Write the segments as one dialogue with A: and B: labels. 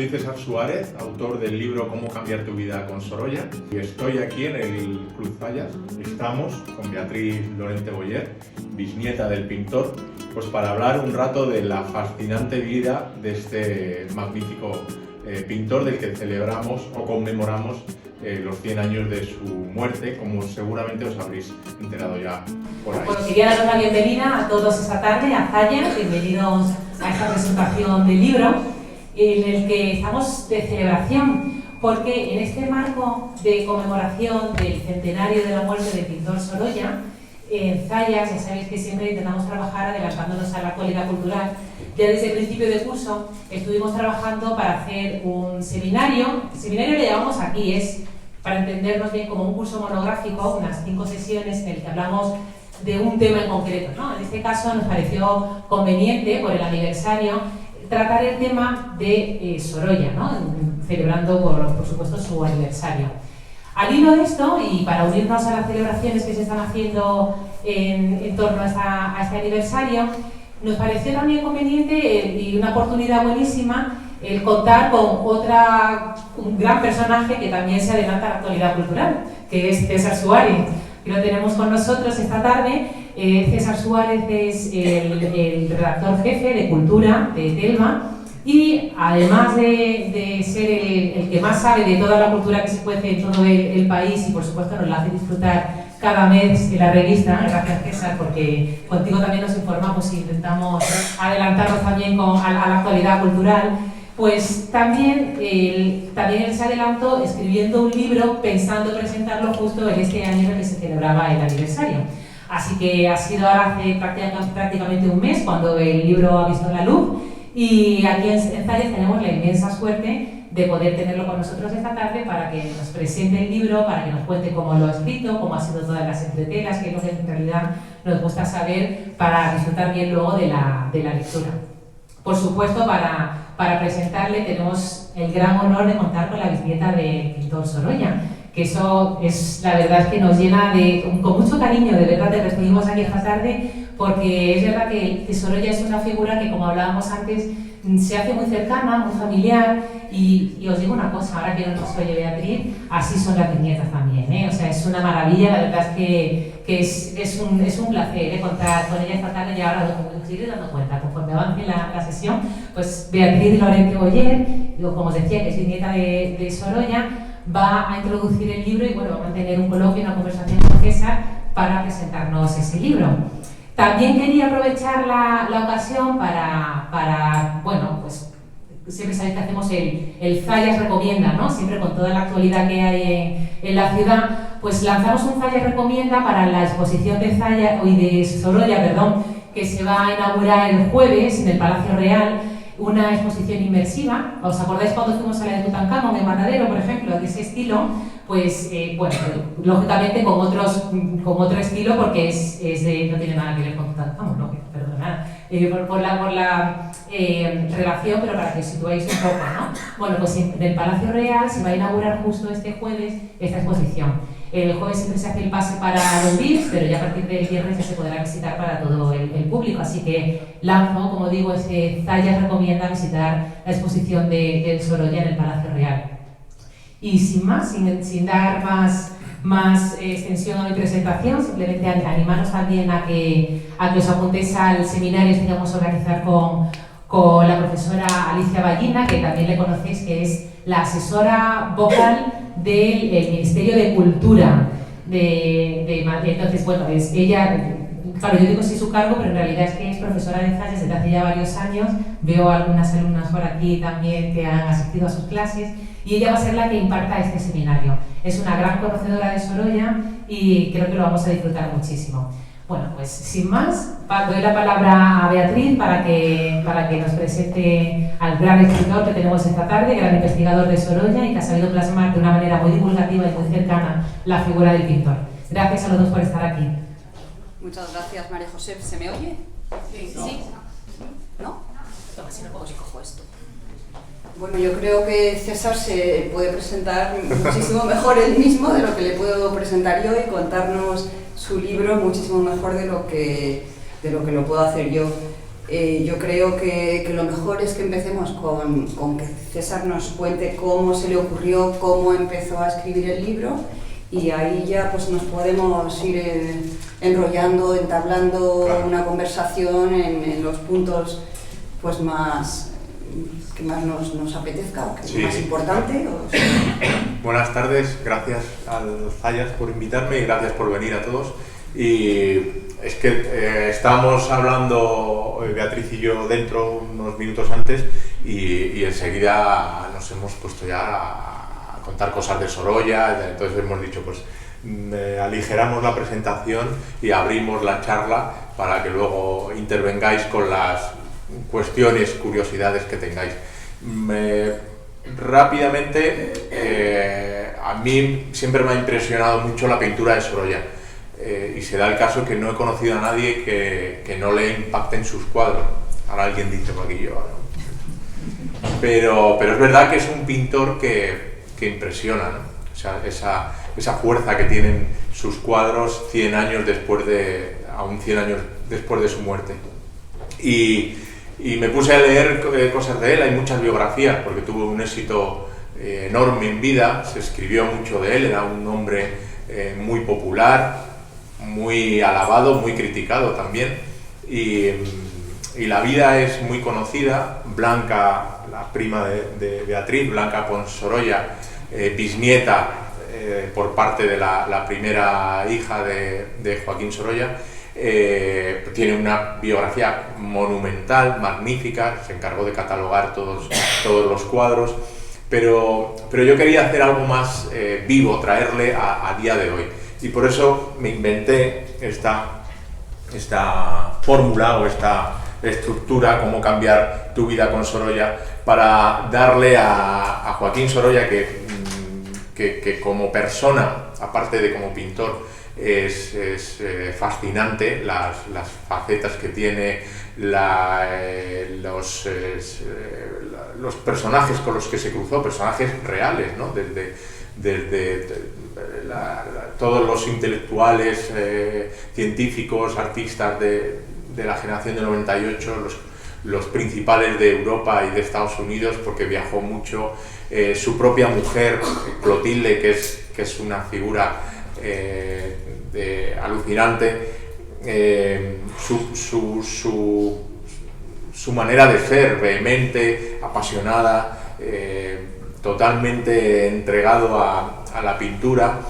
A: soy César Suárez, autor del libro Cómo cambiar tu vida con Sorolla, y estoy aquí en el Club Zayas. Estamos con Beatriz Lorente Boyer, bisnieta del pintor, pues para hablar un rato de la fascinante vida de este magnífico pintor del que celebramos o conmemoramos los 100 años de su muerte, como seguramente os habréis enterado ya por ahí.
B: Bueno, quería daros la bienvenida a todos esta tarde a Zayas. Bienvenidos a esta presentación del libro en el que estamos de celebración, porque en este marco de conmemoración del centenario de la muerte del pintor Sorolla, en Zayas, ya sabéis que siempre intentamos trabajar adelantándonos a la actualidad cultural. Ya desde el principio de curso estuvimos trabajando para hacer un seminario. El seminario le llamamos aquí, es para entendernos bien como un curso monográfico, unas 5 sesiones en el que hablamos de un tema en concreto, ¿no? En este caso nos pareció conveniente, por el aniversario, tratar el tema de Sorolla, ¿no? Celebrando por supuesto su aniversario. Al hilo de esto, y para unirnos a las celebraciones que se están haciendo en torno a este aniversario, nos pareció también conveniente y una oportunidad buenísima el contar con un gran personaje que también se adelanta a la actualidad cultural, que es César Suárez, que lo tenemos con nosotros esta tarde. César Suárez es el redactor jefe de Cultura de Telva, y además de ser el que más sabe de toda la cultura que se cuece en todo el país, y por supuesto nos la hace disfrutar cada mes en la revista, gracias César, porque contigo también nos informamos y intentamos adelantarnos también a la actualidad cultural, pues también él se adelantó escribiendo un libro pensando presentarlo justo en este año en el que se celebraba el aniversario. Así que ha sido ahora hace prácticamente un mes cuando el libro ha visto la luz, y aquí en Zayas tenemos la inmensa suerte de poder tenerlo con nosotros esta tarde para que nos presente el libro, para que nos cuente cómo lo ha escrito, cómo ha sido todas las entretelas, que es lo que en realidad nos gusta saber para disfrutar bien luego de la lectura. Por supuesto, para presentarle tenemos el gran honor de contar con la bisnieta del pintor Sorolla, que eso es, la verdad es que nos llena con mucho cariño, de verdad te recibimos aquí esta tarde, porque es verdad que Sorolla es una figura que, como hablábamos antes, se hace muy cercana, muy familiar, y os digo una cosa, ahora que no nos oye Beatriz, así son las bisnietas también, ¿eh? O sea, es una maravilla, la verdad es que es un placer contar con ella esta tarde, y ahora lo que estoy dando cuenta, conforme avance la sesión, pues Beatriz Lorente Boyer, como os decía, que es bisnieta de Sorolla, va a introducir el libro y bueno, va a mantener un coloquio, una conversación con César para presentarnos ese libro. También quería aprovechar la ocasión para, bueno, pues siempre sabéis que hacemos el Zayas Recomienda, ¿no? Siempre con toda la actualidad que hay en la ciudad, pues lanzamos un Zayas Recomienda para la exposición de Sorolla, que se va a inaugurar el jueves en el Palacio Real, una exposición inmersiva. ¿Os acordáis cuando fuimos a la de Tutankamón en Matadero, por ejemplo, de ese estilo? Pues, bueno, lógicamente con otro estilo, porque no tiene nada que ver con Tutankamón, ¿no? Perdonad, por la relación, pero para que os situéis un poco, ¿no? Bueno, pues en el Palacio Real se va a inaugurar justo este jueves esta exposición. El jueves siempre se hace el pase para los VIPs, pero ya a partir del viernes ya se podrá visitar para todo el público. Así que lanzo, como digo, Zayas Recomienda visitar la exposición de Sorolla en el Palacio Real. Y sin más, sin dar más extensión a mi presentación, simplemente animaros también a que os apuntéis al seminario que vamos a organizar con la profesora Alicia Ballina, que también le conocéis, que es la asesora vocal del Ministerio de Cultura de Madrid. Entonces, bueno, es ella, claro, yo digo sí su cargo, pero en realidad es que es profesora de Zayas desde hace ya varios años. Veo algunas alumnas por aquí también que han asistido a sus clases, y ella va a ser la que imparta este seminario. Es una gran conocedora de Sorolla y creo que lo vamos a disfrutar muchísimo. Bueno, pues sin más, doy la palabra a Beatriz para que nos presente al gran escritor que tenemos esta tarde, gran investigador de Sorolla y que ha sabido plasmar de una manera muy divulgativa y muy cercana la figura del pintor. Gracias a los dos por estar aquí.
C: Muchas gracias, María José. ¿Se me oye?
B: Sí.
C: ¿No?
B: Toma, si no puedo, si cojo esto.
C: Bueno, yo creo que César se puede presentar muchísimo mejor él mismo de lo que le puedo presentar yo, y contarnos su libro muchísimo mejor de lo que lo puedo hacer yo. Yo creo que lo mejor es que empecemos con que César nos cuente cómo se le ocurrió, cómo empezó a escribir el libro, y ahí ya pues nos podemos ir enrollando, entablando una conversación en los puntos pues que más nos apetezca, o que es más importante.
A: Buenas tardes, gracias al Zayas por invitarme y gracias por venir a todos. Y es que estábamos hablando, Beatriz y yo, dentro unos minutos antes, y enseguida nos hemos puesto ya a contar cosas de Sorolla. Entonces hemos dicho, pues aligeramos la presentación y abrimos la charla para que luego intervengáis con las cuestiones, curiosidades que tengáis. Rápidamente, a mí siempre me ha impresionado mucho la pintura de Sorolla. Y se da el caso que no he conocido a nadie que no le impacten sus cuadros. Ahora alguien dice por aquí yo, ¿no? Pero es verdad que es un pintor que impresiona, ¿no? O sea, esa fuerza que tienen sus cuadros 100 años después aún 100 años después de su muerte. Y me puse a leer cosas de él. Hay muchas biografías porque tuvo un éxito enorme en vida, se escribió mucho de él, era un hombre muy popular, muy alabado, muy criticado también, y la vida es muy conocida. Blanca, la prima de Beatriz, Blanca Pons Sorolla, bisnieta por parte de la primera hija de Joaquín Sorolla, tiene una biografía monumental, magnífica, se encargó de catalogar todos los cuadros, pero yo quería hacer algo más vivo, traerle a día de hoy. Y por eso me inventé esta fórmula o esta estructura, cómo cambiar tu vida con Sorolla, para darle a Joaquín Sorolla, que como persona, aparte de como pintor, es fascinante, las facetas que tiene, los personajes con los que se cruzó, personajes reales, ¿no? Desde todos los intelectuales, científicos, artistas de la generación del 98, los principales de Europa y de Estados Unidos, porque viajó mucho, su propia mujer, Clotilde, que es una figura alucinante, su manera de ser, vehemente, apasionada, totalmente entregado a la pintura,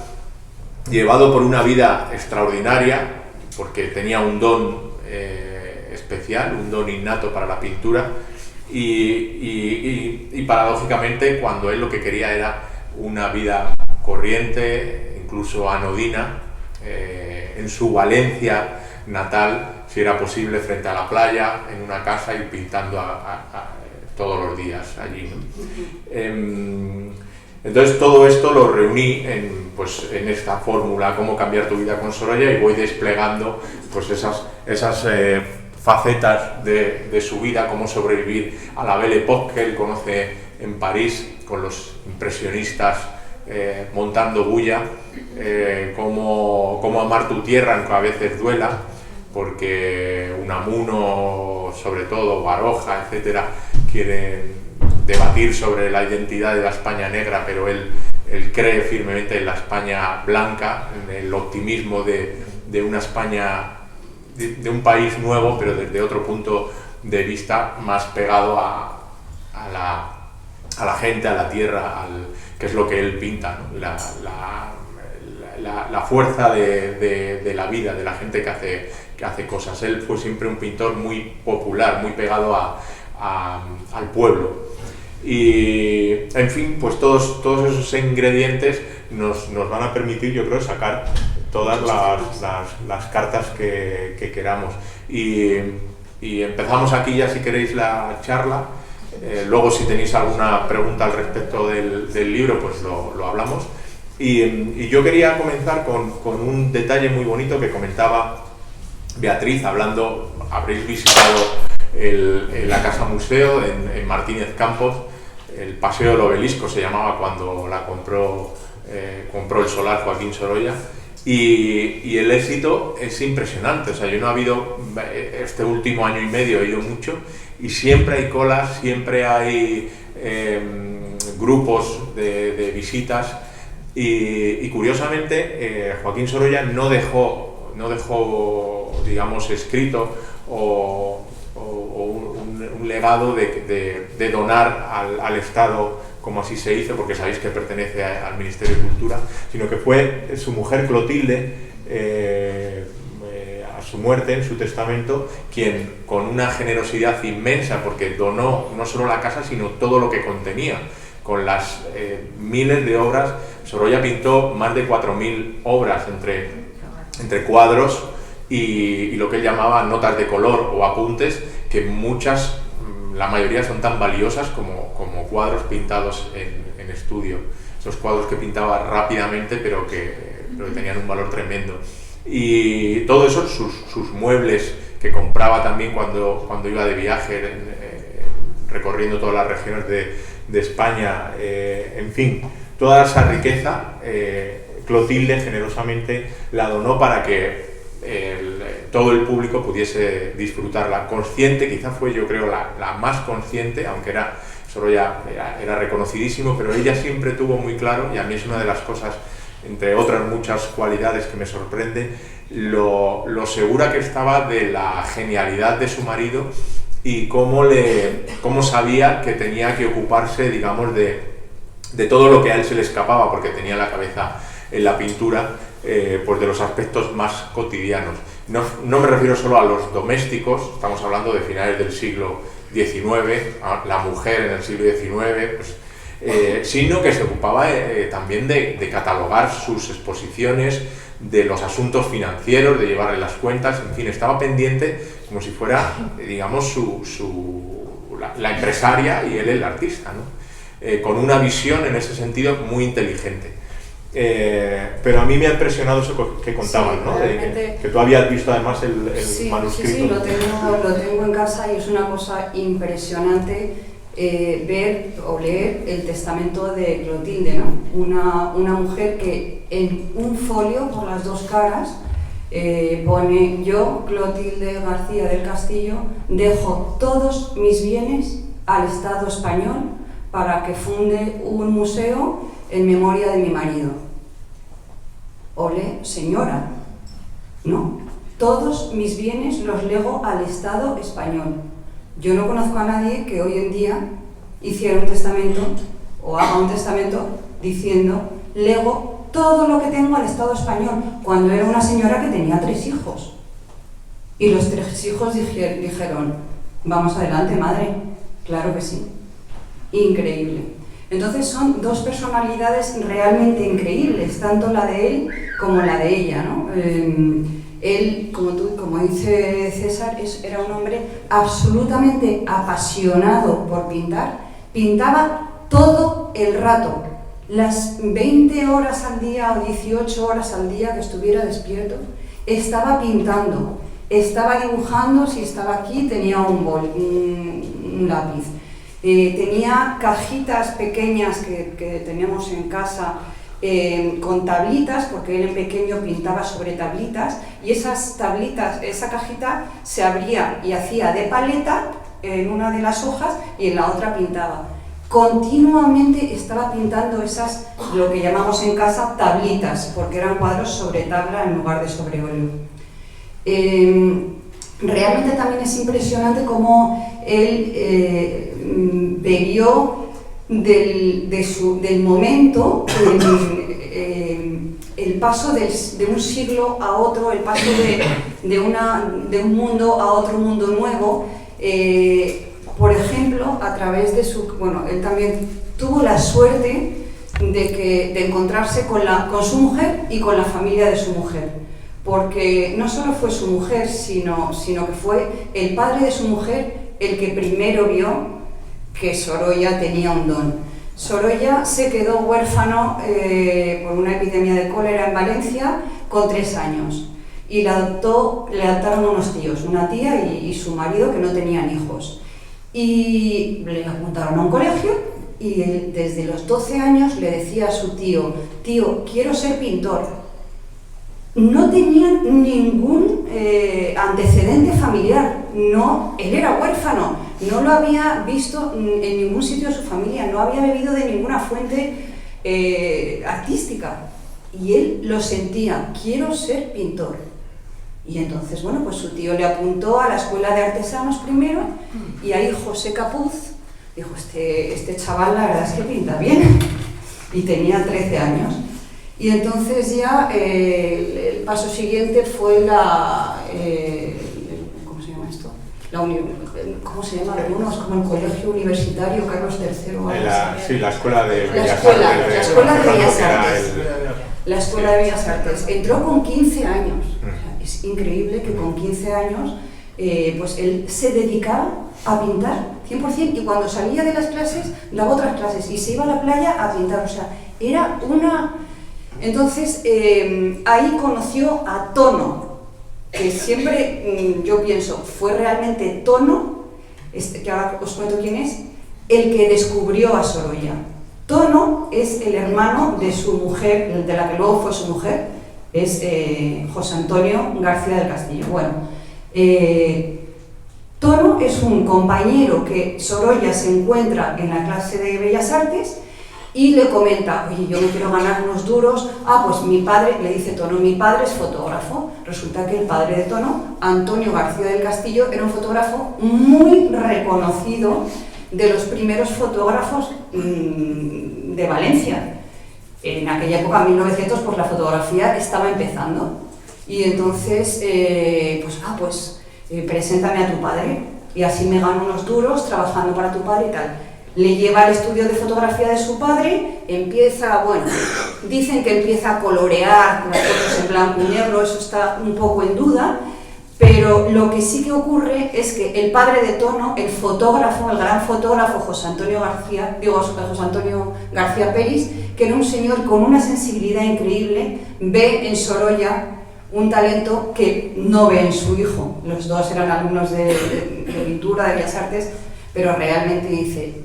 A: llevado por una vida extraordinaria, porque tenía un don especial, un don innato para la pintura, y paradójicamente, cuando él lo que quería era una vida corriente, incluso anodina, en su Valencia natal, si era posible, frente a la playa, en una casa, y pintando todos los días allí, ¿no? Entonces todo esto lo reuní en esta fórmula, cómo cambiar tu vida con Sorolla, y voy desplegando pues esas facetas de su vida, cómo sobrevivir a la Belle Époque que él conoce en París con los impresionistas, montando bulla, cómo amar tu tierra aunque a veces duela, porque Unamuno, sobre todo Baroja, etcétera, quieren debatir sobre la identidad de la España negra, pero él cree firmemente en la España blanca, en el optimismo de una España, de un país nuevo, pero desde otro punto de vista más pegado a la gente, a la tierra, que es lo que él pinta, ¿no? La fuerza de la vida, de la gente que hace cosas. Él fue siempre un pintor muy popular, muy pegado al pueblo. Y, en fin, pues todos esos ingredientes nos van a permitir, yo creo, sacar todas las cartas que queramos. Y empezamos aquí ya, si queréis, la charla. Luego, si tenéis alguna pregunta al respecto del libro, pues lo hablamos. Y yo quería comenzar con un detalle muy bonito que comentaba Beatriz, hablando, habréis visitado la Casa Museo en Martínez Campos, el Paseo del Obelisco se llamaba cuando la compró el solar Joaquín Sorolla, Y el éxito es impresionante. O sea, yo no he habido, este último año y medio he ido mucho y siempre hay colas, siempre hay grupos de visitas y curiosamente Joaquín Sorolla no dejó, digamos, escrito o un legado de donar al Estado, como así se hizo, porque sabéis que pertenece al Ministerio de Cultura, sino que fue su mujer Clotilde, a su muerte, en su testamento, quien con una generosidad inmensa, porque donó no solo la casa, sino todo lo que contenía, con las miles de obras. Sorolla pintó más de 4.000 obras entre cuadros y lo que él llamaba notas de color o apuntes, que la mayoría son tan valiosas como cuadros pintados en estudio. Esos cuadros que pintaba rápidamente pero que tenían un valor tremendo. Y todo eso, sus muebles que compraba también cuando iba de viaje, recorriendo todas las regiones de España, en fin, toda esa riqueza, Clotilde generosamente la donó para que todo el público pudiese disfrutarla. Consciente, quizá fue, yo creo, la más consciente, aunque Sorolla era reconocidísimo, pero ella siempre tuvo muy claro, y a mí es una de las cosas, entre otras muchas cualidades, que me sorprende, lo segura que estaba de la genialidad de su marido y cómo sabía que tenía que ocuparse, digamos, de todo lo que a él se le escapaba, porque tenía la cabeza en la pintura, pues de los aspectos más cotidianos. No me refiero solo a los domésticos, estamos hablando de finales del siglo XIX, la mujer en el siglo XIX, pues, sino que se ocupaba también de catalogar sus exposiciones, de los asuntos financieros, de llevarle las cuentas, en fin, estaba pendiente como si fuera, digamos, la empresaria y él el artista, ¿no? Con una visión en ese sentido muy inteligente. Pero a mí me ha impresionado eso que contabas, sí, ¿no? Que tú habías visto además el manuscrito.
C: Sí, lo tengo en casa y es una cosa impresionante ver o leer el testamento de Clotilde, ¿no? Una mujer que en un folio por las dos caras pone: yo, Clotilde García del Castillo, dejo todos mis bienes al Estado español para que funde un museo en memoria de mi marido. Ole, señora, ¿no? Todos mis bienes los lego al Estado español. Yo no conozco a nadie que hoy en día hiciera un testamento o haga un testamento diciendo: lego todo lo que tengo al Estado español, cuando era una señora que tenía 3 hijos. Y los 3 hijos dijeron: vamos adelante, madre. Claro que sí. Increíble. Entonces son dos personalidades realmente increíbles, tanto la de él como la de ella, ¿no? Él, como dice César, era un hombre absolutamente apasionado por pintar. Pintaba todo el rato, las 20 horas al día o 18 horas al día que estuviera despierto, estaba pintando, estaba dibujando. Si estaba aquí tenía un lápiz. Tenía cajitas pequeñas que teníamos en casa con tablitas, porque él en pequeño pintaba sobre tablitas, y esas tablitas, esa cajita se abría y hacía de paleta en una de las hojas y en la otra pintaba. Continuamente estaba pintando esas, lo que llamamos en casa tablitas, porque eran cuadros sobre tabla en lugar de sobre óleo. Realmente también es impresionante cómo él bebió del momento, el paso de un siglo a otro, el paso de un mundo a otro mundo nuevo. Por ejemplo, a través de él también tuvo la suerte de encontrarse con su mujer y con la familia de su mujer. Porque no solo fue su mujer, sino que fue el padre de su mujer el que primero vio que Sorolla tenía un don. Sorolla se quedó huérfano por una epidemia de cólera en Valencia con 3 años y le adoptaron unos tíos, una tía y su marido, que no tenían hijos. Y le apuntaron a un colegio y él, desde los 12 años le decía a su tío: tío, quiero ser pintor. no tenían ningún antecedente familiar. No, él era huérfano, no lo había visto en ningún sitio de su familia, no había bebido de ninguna fuente artística. Y él lo sentía, quiero ser pintor. Y entonces, bueno, pues su tío le apuntó a la Escuela de Artesanos primero, y ahí José Capuz dijo, este chaval la verdad es que pinta bien, y tenía 13 años. Y entonces ya el paso siguiente fue ¿cómo se llama esto? ¿Cómo se llama? Algunos, como el Colegio Universitario Carlos III.
A: Sí, la Escuela de Bellas Artes.
C: La Escuela de Bellas Artes. La Escuela de Bellas Artes. Entró con 15 años. O sea, es increíble que con 15 años pues él se dedicaba a pintar 100%, y cuando salía de las clases daba otras clases y se iba a la playa a pintar. O sea, era una... Entonces ahí conoció a Tono, que siempre yo pienso, fue realmente Tono, que ahora os cuento quién es, el que descubrió a Sorolla. Tono es el hermano de su mujer, de la que luego fue su mujer, es José Antonio García del Castillo. Bueno, Tono es un compañero que Sorolla se encuentra en la clase de Bellas Artes y le comenta, oye, yo me quiero ganar unos duros. Pues mi padre, le dice Tono, mi padre es fotógrafo. Resulta que el padre de Tono, Antonio García del Castillo, era un fotógrafo muy reconocido, de los primeros fotógrafos de Valencia. En aquella época, en 1900, pues la fotografía estaba empezando. Y entonces, preséntame a tu padre, y así me gano unos duros trabajando para tu padre y tal. Le lleva al estudio de fotografía de su padre, empieza, bueno, dicen que empieza a colorear las fotos en blanco y negro, eso está un poco en duda, pero lo que sí que ocurre es que el padre de Tono, el fotógrafo, el gran fotógrafo José Antonio García Peris, que era un señor con una sensibilidad increíble, ve en Sorolla un talento que no ve en su hijo. Los dos eran alumnos de pintura, de Bellas Artes, pero realmente dice,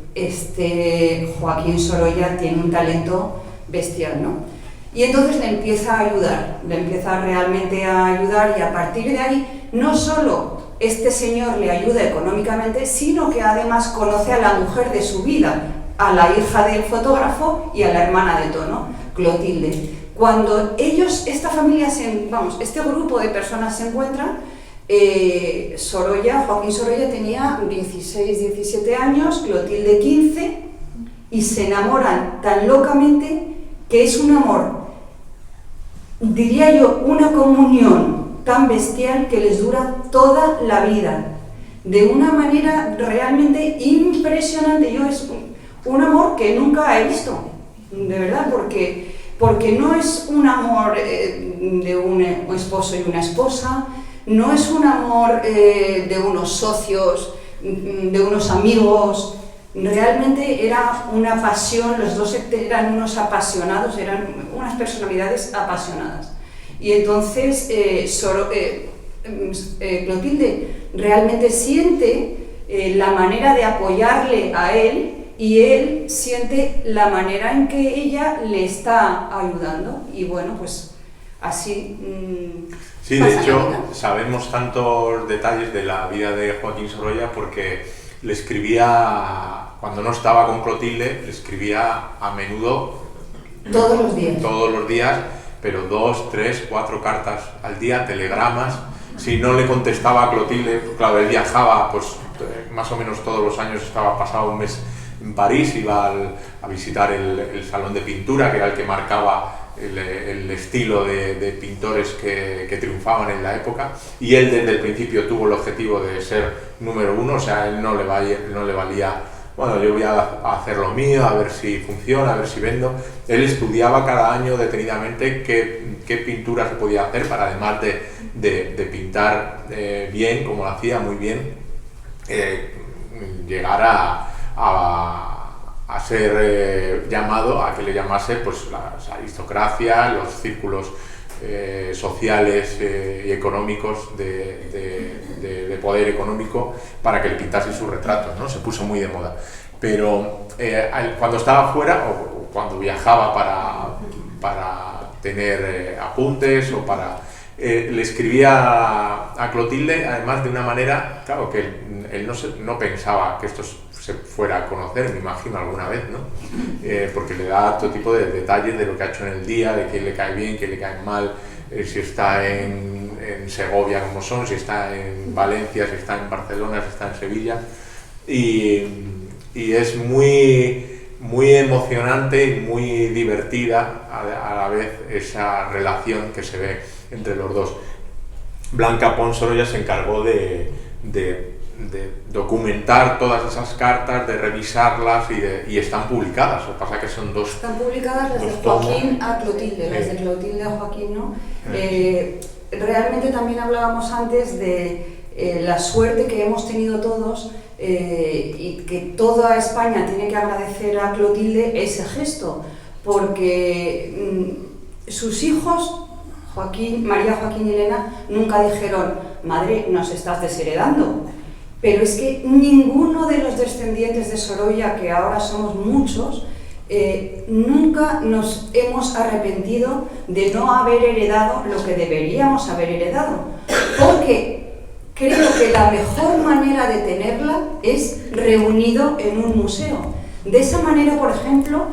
C: Joaquín Sorolla tiene un talento bestial, ¿no? Y entonces le empieza a ayudar, le empieza realmente a ayudar, y a partir de ahí no solo este señor le ayuda económicamente, sino que además conoce a la mujer de su vida, a la hija del fotógrafo y a la hermana de Tono, Clotilde. Cuando esta familia, este grupo de personas se encuentran, Joaquín Sorolla tenía 16, 17 años, Clotilde 15, y se enamoran tan locamente que es un amor, diría yo, una comunión tan bestial que les dura toda la vida, de una manera realmente impresionante. Es un amor que nunca he visto, de verdad, porque no es un amor de un esposo y una esposa, no es un amor de unos socios, de unos amigos. Realmente era una pasión, los dos eran unos apasionados, eran unas personalidades apasionadas. Y entonces Clotilde realmente siente la manera de apoyarle a él, y él siente la manera en que ella le está ayudando. Y bueno, pues así...
A: Sí, de hecho, sabemos tantos detalles de la vida de Joaquín Sorolla porque le escribía, cuando no estaba con Clotilde, le escribía a menudo.
C: Todos los días.
A: Todos los días, pero 2, 3, 4 cartas al día, telegramas. Si no le contestaba a Clotilde, claro, él viajaba, pues más o menos todos los años, pasaba un mes en París, iba a visitar el salón de pintura, que era el que marcaba el estilo de pintores que triunfaban en la época, y él desde el principio tuvo el objetivo de ser número 1, o sea, a él no le valía, bueno, yo voy a hacer lo mío, a ver si funciona, a ver si vendo. Él estudiaba cada año detenidamente qué pintura se podía hacer para, además de pintar bien, como lo hacía muy bien, llegar a ser llamado, a que le llamase pues la aristocracia, los círculos sociales y económicos de poder económico, para que le pintase sus retratos, ¿no? Se puso muy de moda. Pero cuando estaba fuera, o cuando viajaba para tener apuntes o para... le escribía a Clotilde, además de una manera, claro, que él no pensaba que esto se fuera a conocer, me imagino, alguna vez, ¿no? Porque le da todo tipo de detalles de lo que ha hecho en el día, de quién le cae bien, quién le cae mal, si está en Segovia como son, si está en Valencia, si está en Barcelona, si está en Sevilla, y es muy emocionante y muy divertida a la vez esa relación que se ve entre los dos. Blanca Pons Sorolla se encargó de documentar todas esas cartas, de revisarlas y están publicadas. Lo que pasa es que son dos.
C: Están publicadas las de Joaquín a Clotilde, las de Clotilde a Joaquín, ¿no? Realmente también hablábamos antes de la suerte que hemos tenido todos y que toda España tiene que agradecer a Clotilde ese gesto, porque sus hijos, María, Joaquín y Elena, nunca dijeron: madre, nos estás desheredando. Pero es que ninguno de los descendientes de Sorolla, que ahora somos muchos, nunca nos hemos arrepentido de no haber heredado lo que deberíamos haber heredado, porque creo que la mejor manera de tenerla es reunido en un museo. De esa manera, por ejemplo,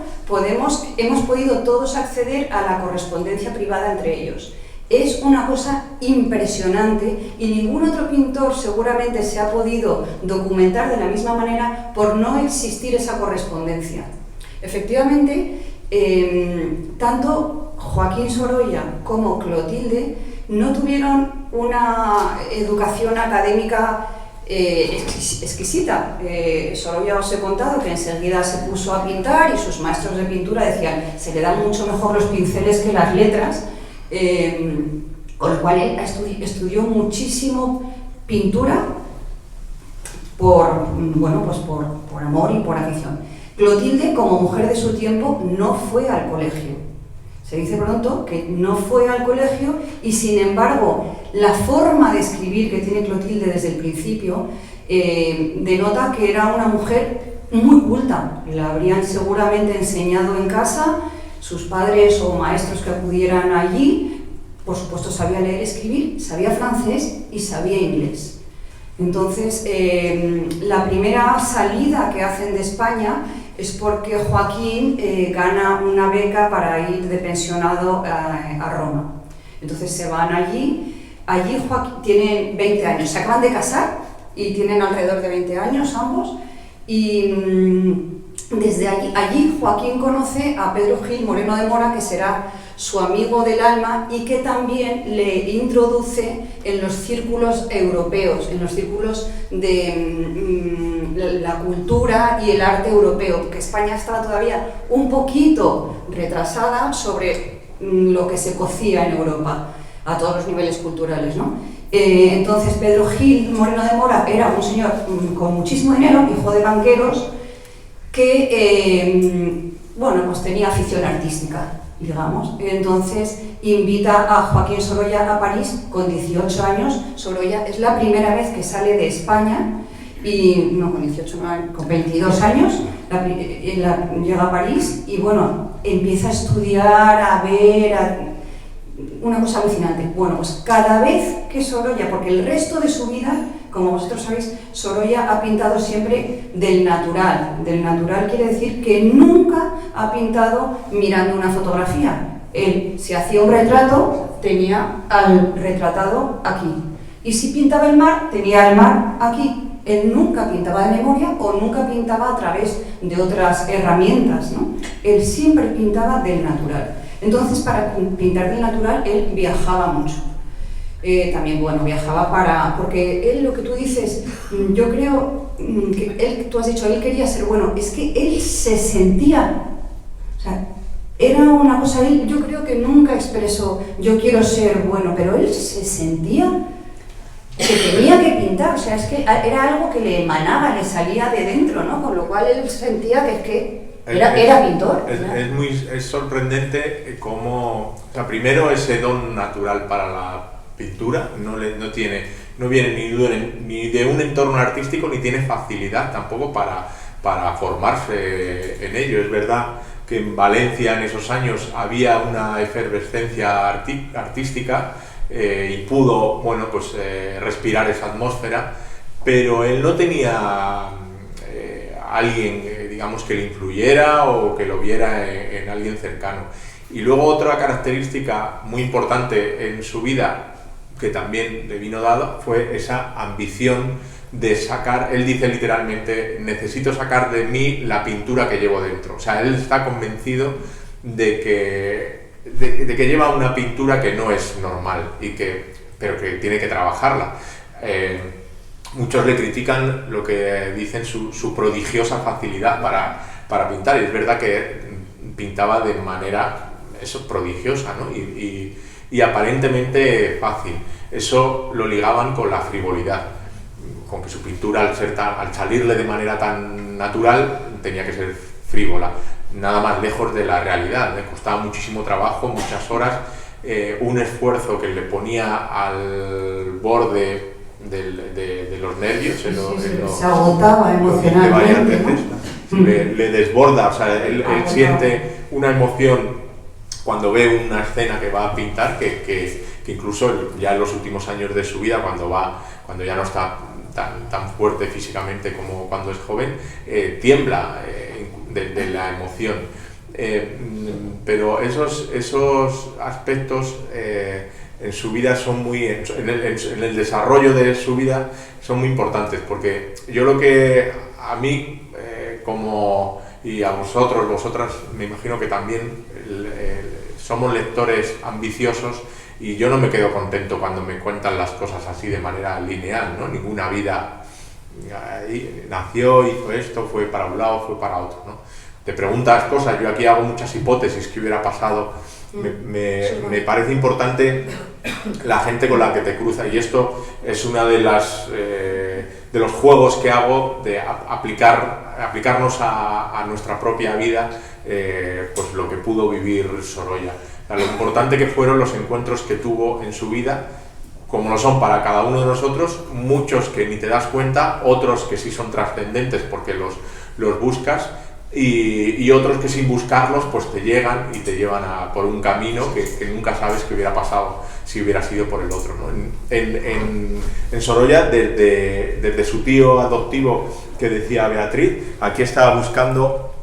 C: hemos podido todos acceder a la correspondencia privada entre ellos. Es una cosa impresionante y ningún otro pintor seguramente se ha podido documentar de la misma manera por no existir esa correspondencia. Efectivamente, tanto Joaquín Sorolla como Clotilde no tuvieron una educación académica exquisita. Sorolla, os he contado que enseguida se puso a pintar y sus maestros de pintura decían: se le dan mucho mejor los pinceles que las letras. Con lo cual él estudió muchísimo pintura por amor y por afición. Clotilde, como mujer de su tiempo, no fue al colegio. Se dice pronto que no fue al colegio y, sin embargo, la forma de escribir que tiene Clotilde desde el principio denota que era una mujer muy culta. La habrían seguramente enseñado en casa. Sus padres o maestros que acudieran allí, por supuesto, sabía leer y escribir, sabía francés y sabía inglés. Entonces, la primera salida que hacen de España es porque Joaquín gana una beca para ir de pensionado a Roma. Entonces se van allí. Allí Joaquín tienen 20 años, se acaban de casar y tienen alrededor de 20 años ambos. Y desde allí Joaquín conoce a Pedro Gil Moreno de Mora, que será su amigo del alma y que también le introduce en los círculos europeos, en los círculos de la cultura y el arte europeo, porque España estaba todavía un poquito retrasada sobre lo que se cocía en Europa a todos los niveles culturales, ¿no? Entonces Pedro Gil Moreno de Mora era un señor con muchísimo dinero, hijo de banqueros, que pues tenía afición artística, digamos. Entonces invita a Joaquín Sorolla a París con 18 años. Sorolla es la primera vez que sale de España, y no, con 18, no, con 22 años llega a París y empieza a estudiar, a ver, una cosa alucinante. Pues cada vez que Sorolla, porque el resto de su vida, como vosotros sabéis, Sorolla ha pintado siempre del natural. Del natural quiere decir que nunca ha pintado mirando una fotografía. Él, si hacía un retrato, tenía al retratado aquí. Y si pintaba el mar, tenía el mar aquí. Él nunca pintaba de memoria o nunca pintaba a través de otras herramientas, ¿no? Él siempre pintaba del natural. Entonces, para pintar del natural, él viajaba mucho. También, viajaba porque él, lo que tú dices, yo creo que él, tú has dicho, él quería ser bueno, es que él se sentía, era una cosa, él, yo creo que nunca expresó, yo quiero ser bueno, pero él se sentía que tenía que pintar, es que era algo que le emanaba, le salía de dentro, ¿no? Con lo cual él sentía que era pintor.
A: Es sorprendente cómo, primero ese don natural para la pintura, no viene ni de un entorno artístico, ni tiene facilidad tampoco para formarse en ello. Es verdad que en Valencia en esos años había una efervescencia artística y pudo, bueno, pues, respirar esa atmósfera, pero él no tenía alguien, digamos, que le influyera o que lo viera en alguien cercano. Y luego otra característica muy importante en su vida, que también le vino dada, fue esa ambición de sacar, él dice literalmente, necesito sacar de mí la pintura que llevo dentro. O sea, él está convencido de que lleva una pintura que no es normal, pero que tiene que trabajarla. Muchos le critican lo que dicen su prodigiosa facilidad para pintar, y es verdad que pintaba de manera prodigiosa, ¿no? y aparentemente fácil. Eso lo ligaban con la frivolidad, con que su pintura al salirle de manera tan natural tenía que ser frívola, nada más lejos de la realidad. Le costaba muchísimo trabajo, muchas horas, un esfuerzo que le ponía al borde de los nervios,
C: se agotaba emocionalmente, ¿no?
A: le desborda, o sea, él siente una emoción cuando ve una escena que va a pintar que incluso ya en los últimos años de su vida, cuando ya no está tan fuerte físicamente como cuando es joven, tiembla de la emoción. Pero esos aspectos en su vida son muy, en el desarrollo de su vida son muy importantes, porque yo lo que a mí, y a vosotras, me imagino que también somos lectores ambiciosos, y yo no me quedo contento cuando me cuentan las cosas así de manera lineal, ¿no? Ninguna vida nació, hizo esto, fue para un lado, fue para otro, ¿no? Te preguntas cosas, yo aquí hago muchas hipótesis que hubiera pasado. Me parece importante la gente con la que te cruza, y esto es una de los juegos que hago, de aplicarnos a nuestra propia vida, pues lo que pudo vivir Sorolla. O sea, lo importante que fueron los encuentros que tuvo en su vida, como lo son para cada uno de nosotros, muchos que ni te das cuenta, otros que sí son trascendentes porque los buscas, y otros que sin buscarlos pues te llegan y te llevan por un camino que nunca sabes que hubiera pasado si hubiera sido por el otro, ¿no? En Sorolla, desde su tío adoptivo que decía Beatriz, aquí estaba buscando,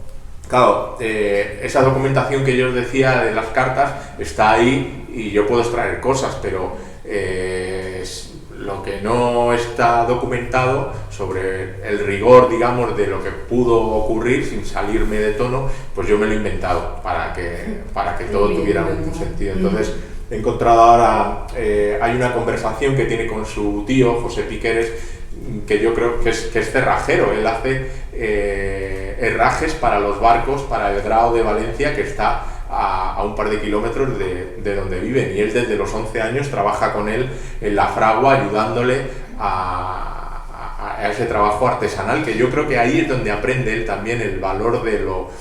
A: claro, esa documentación que yo os decía de las cartas está ahí y yo puedo extraer cosas, pero lo que no está documentado sobre el rigor, digamos, de lo que pudo ocurrir sin salirme de tono, pues yo me lo he inventado para que todo tuviera un sentido. Entonces he encontrado ahora, hay una conversación que tiene con su tío, José Piqueres, que yo creo que es cerrajero. Él hace herrajes para los barcos, para el Grao de Valencia, que está a un par de kilómetros de donde viven, y él desde los 11 años trabaja con él en la fragua, ayudándole a ese trabajo artesanal, que yo creo que ahí es donde aprende él también el valor de lo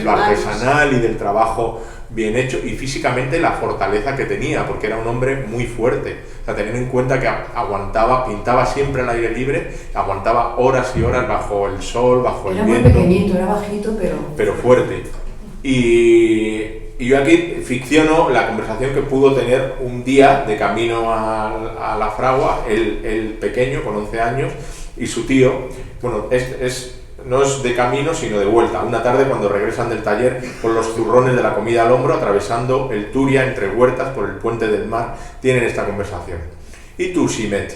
A: artesanal y del trabajo bien hecho, y físicamente la fortaleza que tenía, porque era un hombre muy fuerte. O sea, teniendo en cuenta que pintaba siempre al aire libre, aguantaba horas y horas bajo el sol, bajo el viento.
C: Era muy pequeñito, era bajito,
A: pero fuerte. Y yo aquí ficciono la conversación que pudo tener un día de camino a la fragua, el pequeño, con 11 años, y su tío. Bueno, no es de camino, sino de vuelta. Una tarde, cuando regresan del taller con los zurrones de la comida al hombro, atravesando el Turia entre huertas por el puente del mar, tienen esta conversación. ¿Y tú, Simet,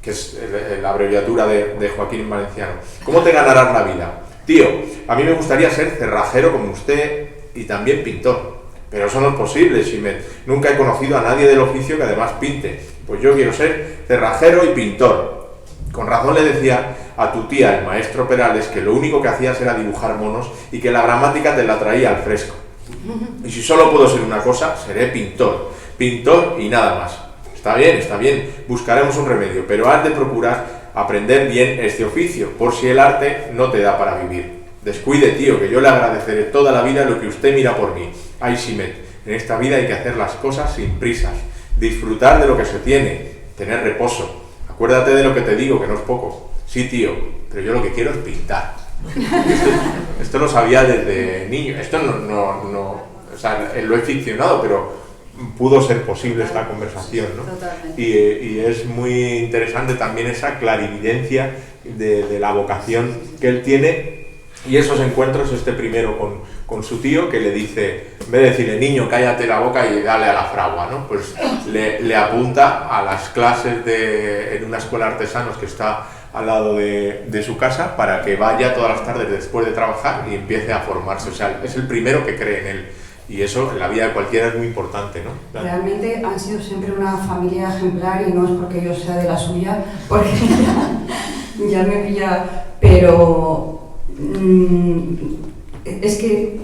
A: que es la abreviatura de Joaquín en valenciano, cómo te ganarás la vida? Tío, a mí me gustaría ser cerrajero como usted y también pintor. Pero eso no es posible, Simet. Nunca he conocido a nadie del oficio que además pinte. Pues yo quiero ser cerrajero y pintor. Con razón le decía a tu tía, el maestro Perales, que lo único que hacías era dibujar monos y que la gramática te la traía al fresco. Y si solo puedo ser una cosa, seré pintor. Pintor y nada más. Está bien. Buscaremos un remedio, pero has de procurar aprender bien este oficio, por si el arte no te da para vivir. Descuide, tío, que yo le agradeceré toda la vida lo que usted mira por mí. Ay, Simet, en esta vida hay que hacer las cosas sin prisas, disfrutar de lo que se tiene, tener reposo. Acuérdate de lo que te digo, que no es poco. Sí, tío, pero yo lo que quiero es pintar. Esto lo sabía desde niño. Esto o sea, lo he ficcionado, pero pudo ser posible esta conversación, ¿no?
C: Totalmente.
A: Y es muy interesante también esa clarividencia de la vocación que él tiene, y esos encuentros, este primero con su tío, que le dice, en vez de decirle, niño, cállate la boca y dale a la fragua, ¿no? Pues le apunta a las clases en una escuela de artesanos que está al lado de su casa, para que vaya todas las tardes después de trabajar y empiece a formarse. O sea, es el primero que cree en él. Y eso en la vida de cualquiera es muy importante, ¿no?
C: Realmente han sido siempre una familia ejemplar, y no es porque yo sea de la suya, porque ya me pilla, pero es que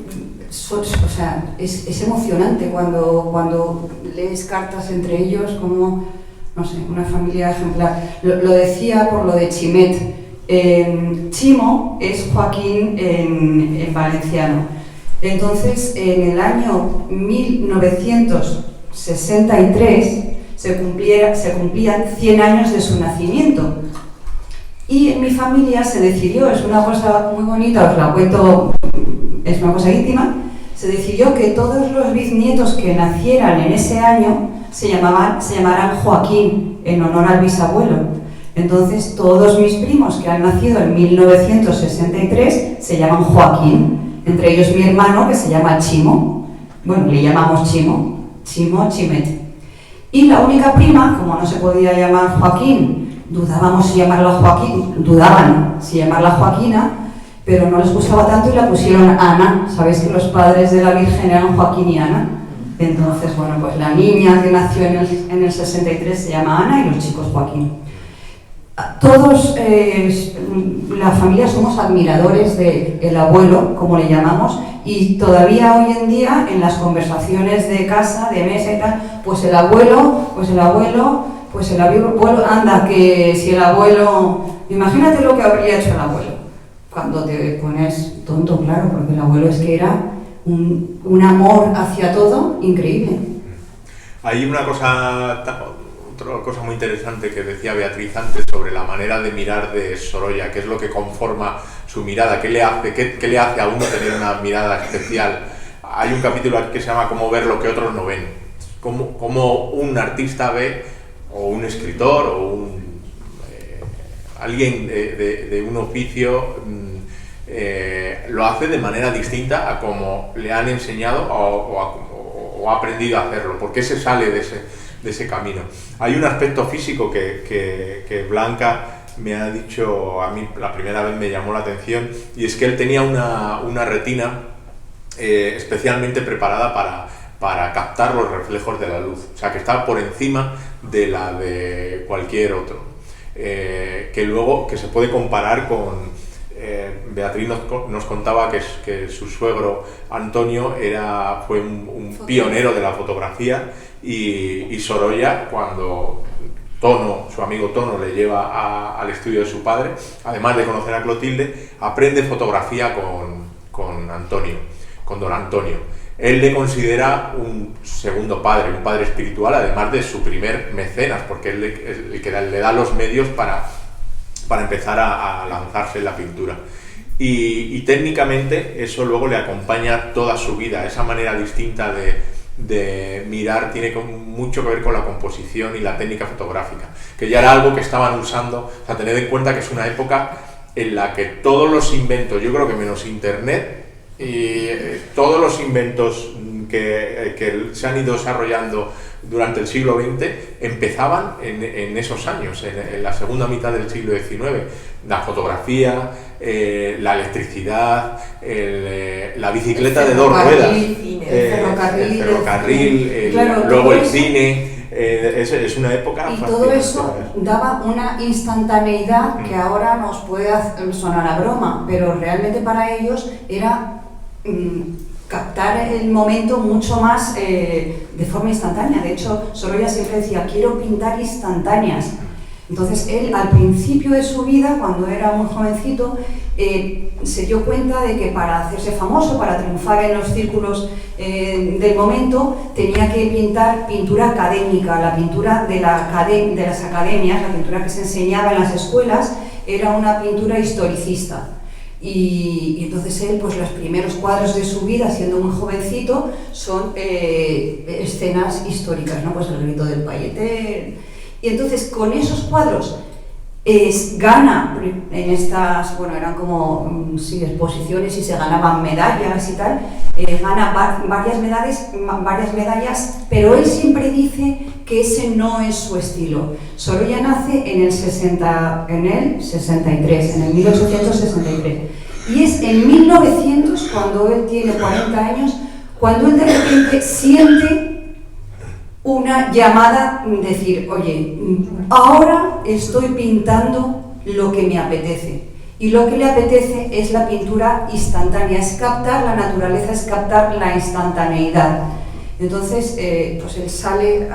C: o sea, es emocionante cuando lees cartas entre ellos, como, no sé, una familia ejemplar. Lo decía por lo de Chimet. Chimo es Joaquín en valenciano. Entonces, en el año 1963 se cumplían 100 años de su nacimiento. Y en mi familia se decidió, es una cosa muy bonita, os la cuento, es una cosa íntima, se decidió que todos los bisnietos que nacieran en ese año se llamaran Joaquín, en honor al bisabuelo. Entonces, todos mis primos que han nacido en 1963 se llaman Joaquín. Entre ellos mi hermano, que se llama Chimo, bueno, le llamamos Chimo, Chimet. Y la única prima, como no se podía llamar Joaquín, dudaban si llamarla Joaquina, pero no les gustaba tanto y la pusieron Ana. Sabéis que los padres de la Virgen eran Joaquín y Ana. Entonces, bueno, pues la niña que nació en el 63 se llama Ana y los chicos Joaquín. Todos, la familia, somos admiradores del abuelo, como le llamamos, y todavía hoy en día en las conversaciones de casa, de mesa y tal, pues el abuelo, anda, que si el abuelo, imagínate lo que habría hecho el abuelo, cuando te pones tonto, claro, porque el abuelo es que era un amor hacia todo increíble.
A: Hay otra cosa muy interesante que decía Beatriz antes sobre la manera de mirar de Sorolla, qué es lo que conforma su mirada, qué le hace a uno tener una mirada especial. Hay un capítulo que se llama Cómo ver lo que otros no ven, cómo un artista ve, o un escritor, o alguien de un oficio lo hace de manera distinta a como le han enseñado o ha aprendido a hacerlo, porque se sale de ese camino. Hay un aspecto físico que Blanca me ha dicho, a mí la primera vez me llamó la atención, y es que él tenía una retina especialmente preparada para captar los reflejos de la luz, o sea, que estaba por encima de la de cualquier otro, que se puede comparar con... Beatriz nos contaba que su suegro Antonio fue un pionero de la fotografía, y Sorolla, cuando su amigo Tono le lleva al estudio de su padre, además de conocer a Clotilde, aprende fotografía con don Antonio. Él le considera un segundo padre, un padre espiritual, además de su primer mecenas, porque él le da los medios para empezar a lanzarse en la pintura. Y técnicamente eso luego le acompaña toda su vida. Esa manera distinta de mirar tiene mucho que ver con la composición y la técnica fotográfica, que ya era algo que estaban usando. O sea, tened en cuenta que es una época en la que todos los inventos, yo creo que menos internet, y todos los inventos que se han ido desarrollando durante el siglo XX empezaban en esos años, en la segunda mitad del siglo XIX. La fotografía, la electricidad, la bicicleta de dos ruedas, el ferrocarril,
C: claro,
A: luego el cine. Es una época fascinante.
C: Todo eso daba una instantaneidad que ahora nos puede sonar a broma, pero realmente para ellos era captar el momento mucho más de forma instantánea. De hecho, Sorolla siempre decía, quiero pintar instantáneas. Entonces él, al principio de su vida, cuando era muy jovencito, se dio cuenta de que para hacerse famoso, para triunfar en los círculos del momento, tenía que pintar pintura académica. La pintura de las academias, la pintura que se enseñaba en las escuelas, era una pintura historicista. Y entonces él, pues los primeros cuadros de su vida, siendo muy jovencito, son escenas históricas, ¿no? Pues el grito del Pailleté. Y entonces con esos cuadros gana en estas, bueno, eran como sí, exposiciones y se ganaban medallas y tal, gana varias medallas, pero él siempre dice que ese no es su estilo. Sorolla nace en el 63, en el 1863, y es en 1900, cuando él tiene 40 años, cuando él de repente siente una llamada, decir, oye, ahora estoy pintando lo que me apetece. Y lo que le apetece es la pintura instantánea, es captar la naturaleza, es captar la instantaneidad. Entonces, pues él sale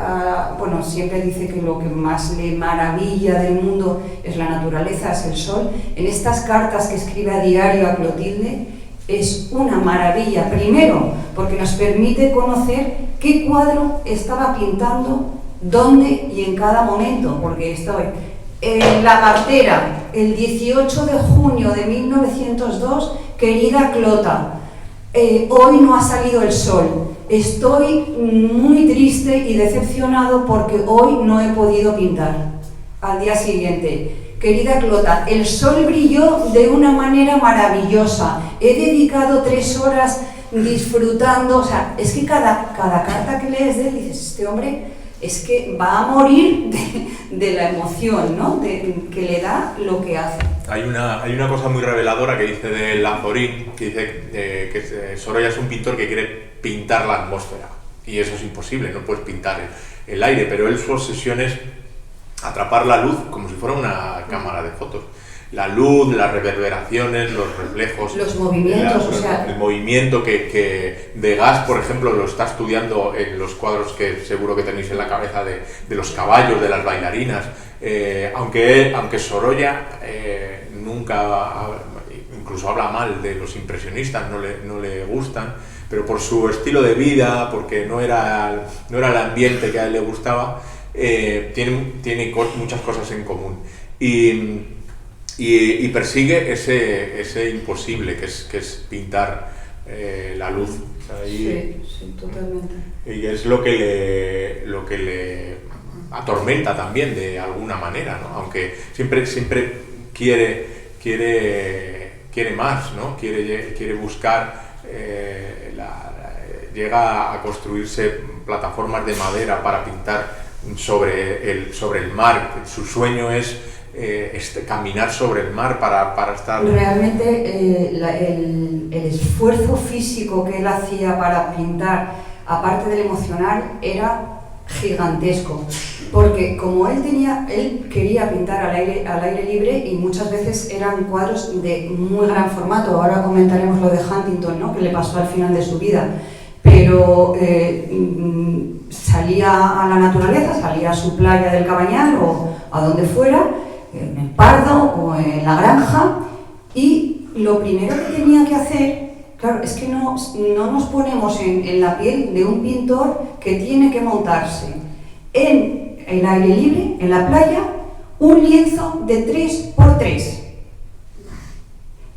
C: bueno, siempre dice que lo que más le maravilla del mundo es la naturaleza, es el sol. En estas cartas que escribe a diario a Clotilde, es una maravilla, primero, porque nos permite conocer qué cuadro estaba pintando, dónde y en cada momento, porque estoy en la cartera, el 18 de junio de 1902, querida Clota, hoy no ha salido el sol, estoy muy triste y decepcionado porque hoy no he podido pintar. Al día siguiente, querida Clota, el sol brilló de una manera maravillosa, he dedicado 3 horas disfrutando, o sea, es que cada carta que lees de él dices, este hombre es que va a morir de la emoción, ¿no? Que le da lo que hace.
A: Hay una cosa muy reveladora que dice de Lazorín, que dice que Sorolla es un pintor que quiere pintar la atmósfera, y eso es imposible, no puedes pintar el aire, pero él su obsesión es atrapar la luz como si fuera una cámara de fotos. La luz, las reverberaciones, los reflejos,
C: los movimientos, o sea,
A: el movimiento que Degas, por ejemplo, lo está estudiando en los cuadros que seguro que tenéis en la cabeza de los caballos, de las bailarinas, aunque Sorolla nunca, incluso habla mal de los impresionistas, no le gustan, pero por su estilo de vida, porque no era el ambiente que a él le gustaba, tiene muchas cosas en común. Y persigue ese imposible que es pintar la luz.
C: Sí, totalmente.
A: Y es lo que le atormenta también de alguna manera, ¿no? Aunque siempre quiere más, ¿no? Quiere buscar, llega a construirse plataformas de madera para pintar sobre el mar. Su sueño es caminar sobre el mar para estar...
C: Realmente el esfuerzo físico que él hacía para pintar, aparte del emocional, era gigantesco, porque como él quería pintar al aire libre, y muchas veces eran cuadros de muy gran formato. Ahora comentaremos lo de Huntington, ¿no? Que le pasó al final de su vida, pero salía a la naturaleza, salía a su playa del Cabañal o a donde fuera, en el Pardo o en la granja, y lo primero que tenía que hacer, claro, es que no nos ponemos en la piel de un pintor que tiene que montarse en el aire libre, en la playa, un lienzo de 3×3.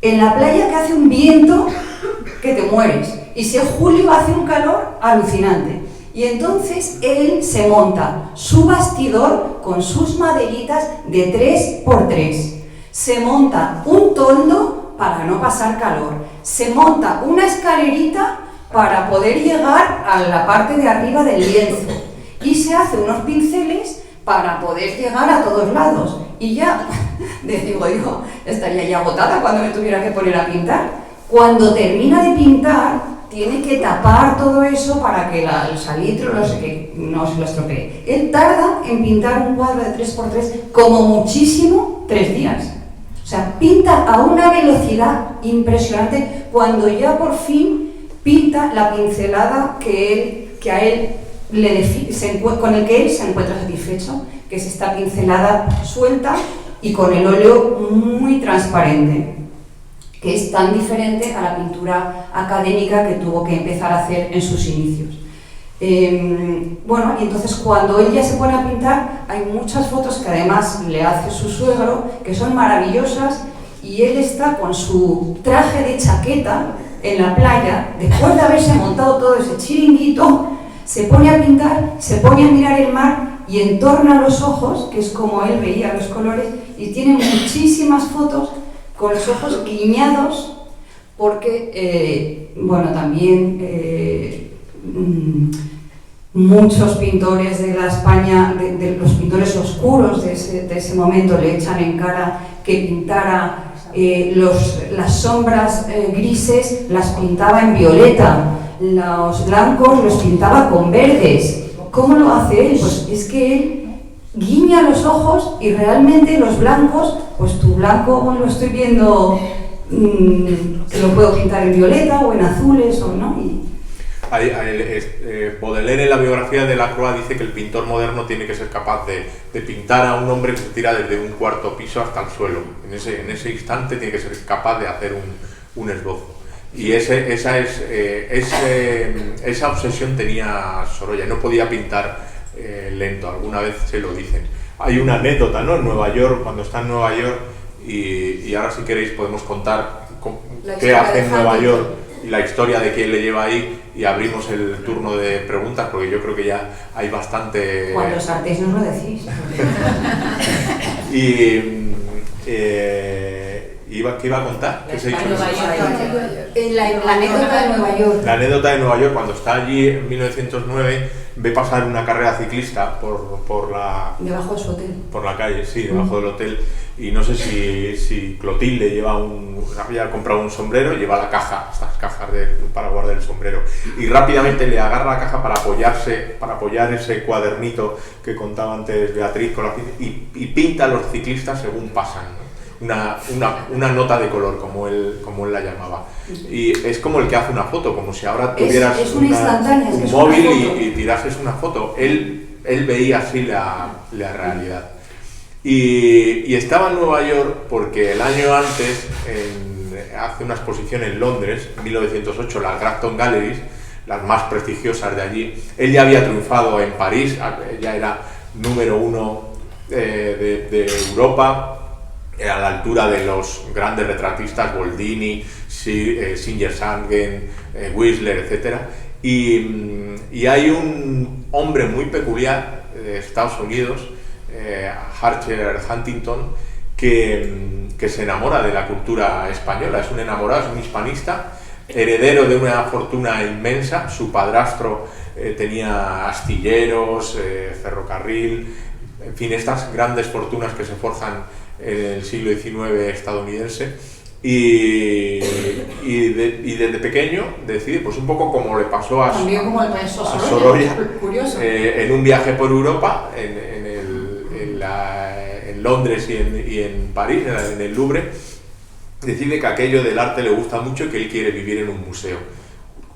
C: En la playa, que hace un viento que te mueres, y si es julio hace un calor alucinante. Y entonces él se monta su bastidor con sus maderitas de 3×3. Se monta un toldo para no pasar calor. Se monta una escalerita para poder llegar a la parte de arriba del lienzo. Y se hace unos pinceles para poder llegar a todos lados. Y ya, digo yo, estaría ya agotada cuando me tuviera que poner a pintar. Cuando termina de pintar, tiene que tapar todo eso para que el salitre no se lo estropee. Él tarda en pintar un cuadro de 3×3 como muchísimo 3 días. O sea, pinta a una velocidad impresionante cuando ya por fin pinta la pincelada con el que él se encuentra satisfecho, que es esta pincelada suelta y con el óleo muy transparente, que es tan diferente a la pintura académica que tuvo que empezar a hacer en sus inicios. Bueno, y entonces cuando él ya se pone a pintar, hay muchas fotos que además le hace su suegro, que son maravillosas, y él está con su traje de chaqueta en la playa, después de haberse montado todo ese chiringuito, se pone a pintar, se pone a mirar el mar y entorna los ojos, que es como él veía los colores, y tiene muchísimas fotos con los ojos guiñados, porque, bueno, también muchos pintores de la España, de los pintores oscuros de ese momento, le echan en cara que pintara las sombras grises, las pintaba en violeta, los blancos los pintaba con verdes. ¿Cómo lo hace él? Pues es que él guiña los ojos y realmente los blancos, pues tu blanco lo estoy viendo, que lo puedo pintar en violeta o en azules o no.
A: Baudelaire en la biografía de Delacroix dice que el pintor moderno tiene que ser capaz de pintar a un hombre que se tira desde un cuarto piso hasta el suelo. En ese instante tiene que ser capaz de hacer un esbozo. Y esa obsesión tenía Sorolla, no podía pintar lento, alguna vez se lo dicen. Hay una anécdota, ¿no? En Nueva York, cuando está en Nueva York, y ahora si queréis podemos contar qué hace en Nueva York y la historia de quién le lleva ahí, y abrimos el turno de preguntas, porque yo creo que ya hay bastante...
C: Cuando saltéis nos lo decís.
A: ¿Qué iba a contar? ¿Qué se hizo?
C: La anécdota de Nueva York.
A: La anécdota de Nueva York, cuando está allí en 1909, ve pasar una carrera ciclista por la...
C: Debajo de su hotel.
A: Por la calle, sí, debajo del hotel. Y no sé si Clotilde había comprado un sombrero y lleva la caja, estas cajas para guardar el sombrero. Y rápidamente le agarra la caja para apoyar ese cuadernito que contaba antes Beatriz, y pinta a los ciclistas según pasan, ¿no? Una nota de color, como él la llamaba. Y es como el que hace una foto, como si ahora tuvieras un móvil y tirases una foto. Él veía así la realidad. Y estaba en Nueva York porque el año antes hace una exposición en Londres, en 1908, las Grafton Galleries, las más prestigiosas de allí. Él ya había triunfado en París, ya era número 1 de Europa, a la altura de los grandes retratistas Boldini, Singer-Sargent, Whistler, etc. Y hay un hombre muy peculiar de Estados Unidos, Archer Huntington, que se enamora de la cultura española. Es un enamorado, es un hispanista, heredero de una fortuna inmensa. Su padrastro tenía astilleros, ferrocarril, en fin, estas grandes fortunas que se forjan en el siglo XIX estadounidense. Y desde pequeño decide, pues un poco como le pasó a Sorolla, en un viaje por Europa, en Londres y en París, en el Louvre, decide que aquello del arte le gusta mucho y que él quiere vivir en un museo.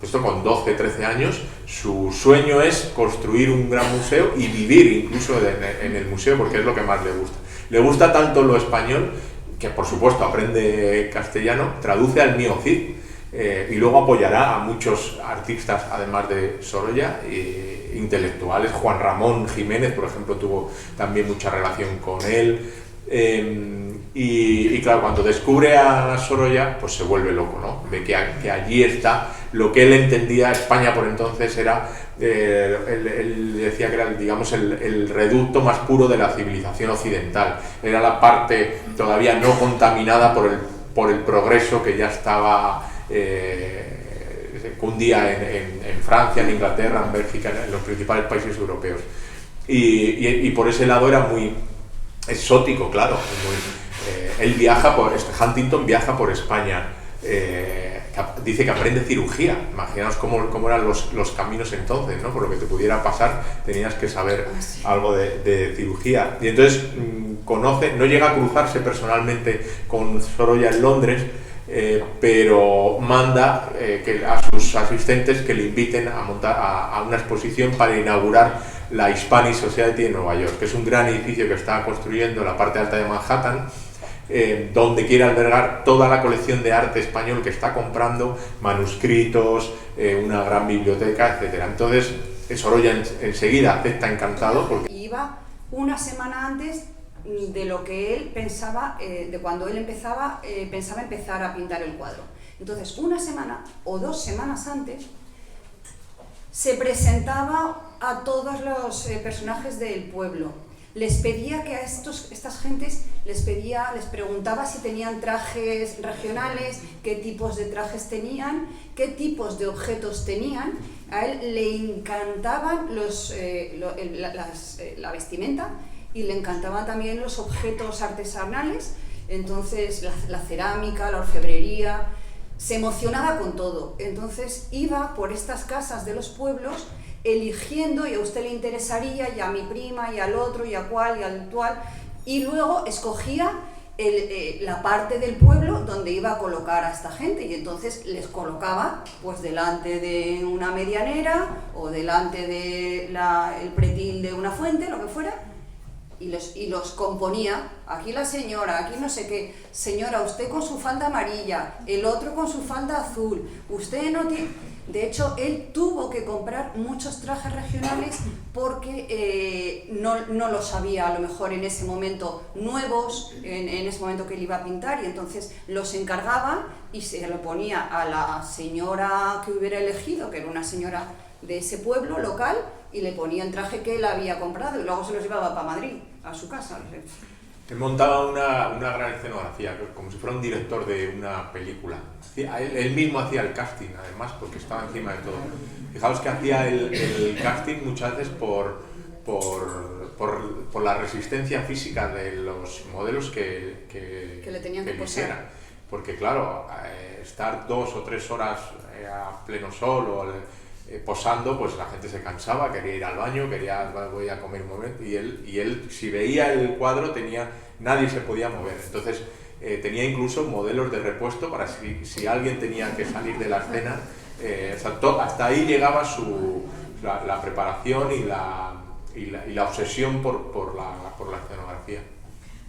A: Esto con 12, 13 años, su sueño es construir un gran museo y vivir incluso en el museo, porque es lo que más le gusta. Le gusta tanto lo español, que por supuesto aprende castellano, traduce al Mío Cid, y luego apoyará a muchos artistas, además de Sorolla, intelectuales. Juan Ramón Jiménez, por ejemplo, tuvo también mucha relación con él. Y claro, cuando descubre a Sorolla, pues se vuelve loco, ¿no? Ve que allí está lo que él entendía. España por entonces era, él decía que era, digamos, el reducto más puro de la civilización occidental. Era la parte todavía no contaminada por el progreso que ya estaba, cundía en Francia, en Inglaterra, en Bélgica, en los principales países europeos. Y por ese lado era muy exótico, claro. Él viaja Huntington viaja por España, dice que aprende cirugía. Imaginaos cómo eran los caminos entonces, ¿no? Por lo que te pudiera pasar, tenías que saber algo de cirugía. Y entonces no llega a cruzarse personalmente con Sorolla en Londres, pero manda a sus asistentes que le inviten a montar a una exposición para inaugurar la Hispanic Society en Nueva York, que es un gran edificio que está construyendo en la parte alta de Manhattan, donde quiere albergar toda la colección de arte español que está comprando, manuscritos, una gran biblioteca, etc. Entonces Sorolla enseguida acepta encantado.
C: Iba una semana antes de lo que él pensaba, de cuando él pensaba empezar a pintar el cuadro. Entonces, una semana o 2 semanas antes, se presentaba a todos los personajes del pueblo. Les pedía que a estas gentes les preguntaba si tenían trajes regionales, qué tipos de trajes tenían, qué tipos de objetos tenían. A él le encantaban la vestimenta y le encantaban también los objetos artesanales, entonces la cerámica, la orfebrería. Se emocionaba con todo, entonces iba por estas casas de los pueblos eligiendo, y a usted le interesaría, y a mi prima, y al otro, y a cual, y al tual, y luego escogía la parte del pueblo donde iba a colocar a esta gente, y entonces les colocaba pues delante de una medianera o delante del pretil de una fuente, lo que fuera, y los componía. Aquí la señora, aquí no sé qué, señora, usted con su falda amarilla, el otro con su falda azul, usted no tiene... De hecho, él tuvo que comprar muchos trajes regionales porque no los había a lo mejor en ese momento nuevos, en ese momento que él iba a pintar, y entonces los encargaba y se lo ponía a la señora que hubiera elegido, que era una señora de ese pueblo local, y le ponía el traje que él había comprado y luego se los llevaba para Madrid, a su casa.
A: Él montaba una gran escenografía, como si fuera un director de una película. Él mismo hacía el casting, además, porque estaba encima de todo. Fijaos que hacía el casting muchas veces por la resistencia física de los modelos que
C: le tenían que
A: eligieran.
C: posar.
A: Porque claro, estar 2 o 3 horas a pleno sol o posando, pues la gente se cansaba, quería ir al baño, voy a comer un momento, y él si veía el cuadro nadie se podía mover. Entonces tenía incluso modelos de repuesto para si alguien tenía que salir de la escena. Hasta ahí llegaba la preparación y la obsesión por la escenografía.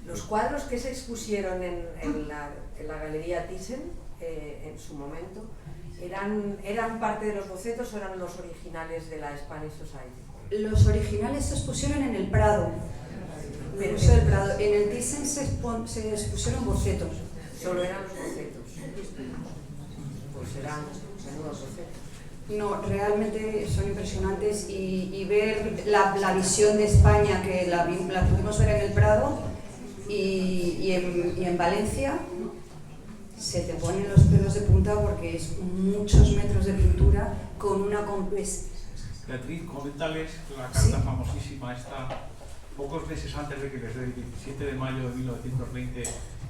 D: Los cuadros que se expusieron en la Galería Thyssen en su momento, ¿eran parte de los bocetos o eran los originales de la Spanish Society?
C: Los originales se expusieron en el Prado. En el Thyssen se expusieron bocetos.
D: Solo eran los bocetos. Pues eran menudos bocetos.
C: No, realmente son impresionantes, y ver la visión de España, que la pudimos ver en el Prado y en Valencia, se te ponen los pelos de punta porque es muchos metros de pintura con una
E: Beatriz, coméntales la carta famosísima esta, pocos meses antes de que les dé el 17 de mayo de 1920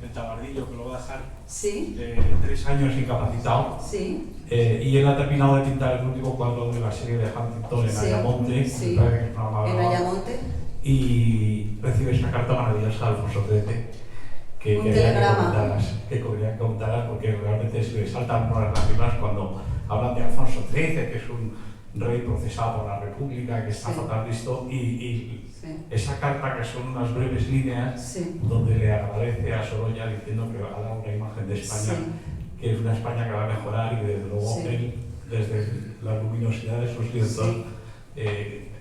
E: el tabardillo, que lo va a dejar 3 años incapacitado.
C: Sí.
E: Y él ha terminado de pintar el último cuadro de la serie de Huntington en Ayamonte.
C: Sí. En Ayamonte.
E: Y recibe esta carta maravillosa de Alfonso XIII. Que quería que contaras, porque realmente se le saltan las lágrimas cuando hablan de Alfonso XIII, que es un rey procesado por la República, que está fatal visto, y esa carta, que son unas breves líneas, donde le agradece a Sorolla diciendo que va a dar una imagen de España, que es una España que va a mejorar, y desde luego él, desde la luminosidad de sus lienzos,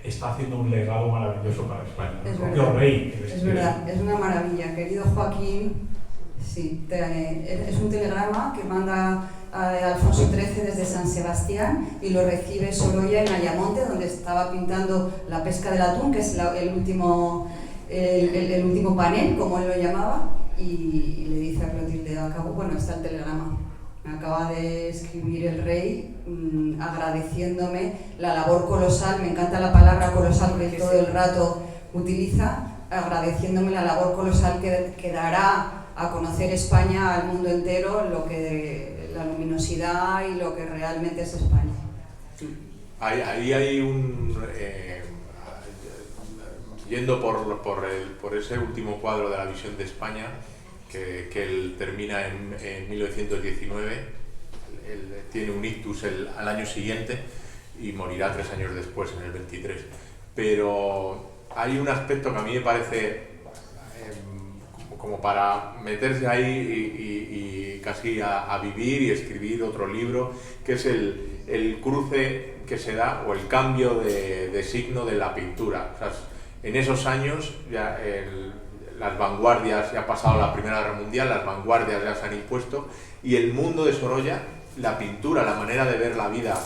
E: está haciendo un legado maravilloso para España.
C: Es
E: el propio rey.
C: Es verdad, es una maravilla. Querido Joaquín, es un telegrama que manda a Alfonso XIII desde San Sebastián, y lo recibe Sorolla en Ayamonte, donde estaba pintando la pesca del atún, que es el último panel, como él lo llamaba, y le dice a Clotilde, está el telegrama. Me acaba de escribir el rey agradeciéndome la labor colosal, me encanta la palabra colosal que todo el rato utiliza, agradeciéndome la labor colosal que dará a conocer España al mundo entero, la luminosidad y lo que realmente es España.
A: Ahí hay yendo por ese último cuadro de la visión de España, que él termina en 1919, él tiene un ictus al año siguiente y morirá 3 años después, en el 23. Pero hay un aspecto que a mí me parece como para meterse ahí y casi a vivir y escribir otro libro, que es el cruce que se da, o el cambio de signo de la pintura. O sea, en esos años ya las vanguardias, ya ha pasado la Primera Guerra Mundial, las vanguardias ya se han impuesto, y el mundo de Sorolla, la pintura, la manera de ver la vida,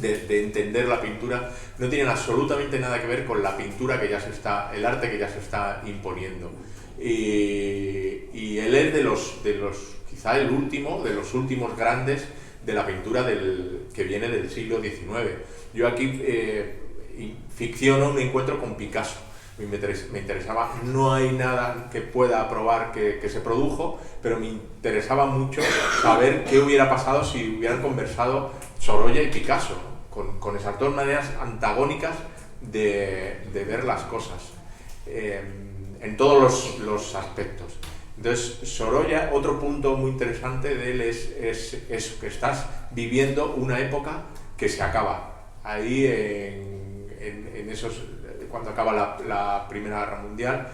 A: de entender la pintura, no tienen absolutamente nada que ver con la pintura que ya se está, el arte que ya se está imponiendo. Y él es de los quizá el último, de los últimos grandes de la pintura que viene del siglo XIX. Yo aquí ficciono un encuentro con Picasso. Me interesaba, no hay nada que pueda probar que se produjo, pero me interesaba mucho saber qué hubiera pasado si hubieran conversado Sorolla y Picasso, con esas dos maneras antagónicas de ver las cosas, en todos los aspectos. Entonces, Sorolla, otro punto muy interesante de él es eso, que estás viviendo una época que se acaba. Ahí, en esos, cuando acaba la Primera Guerra Mundial,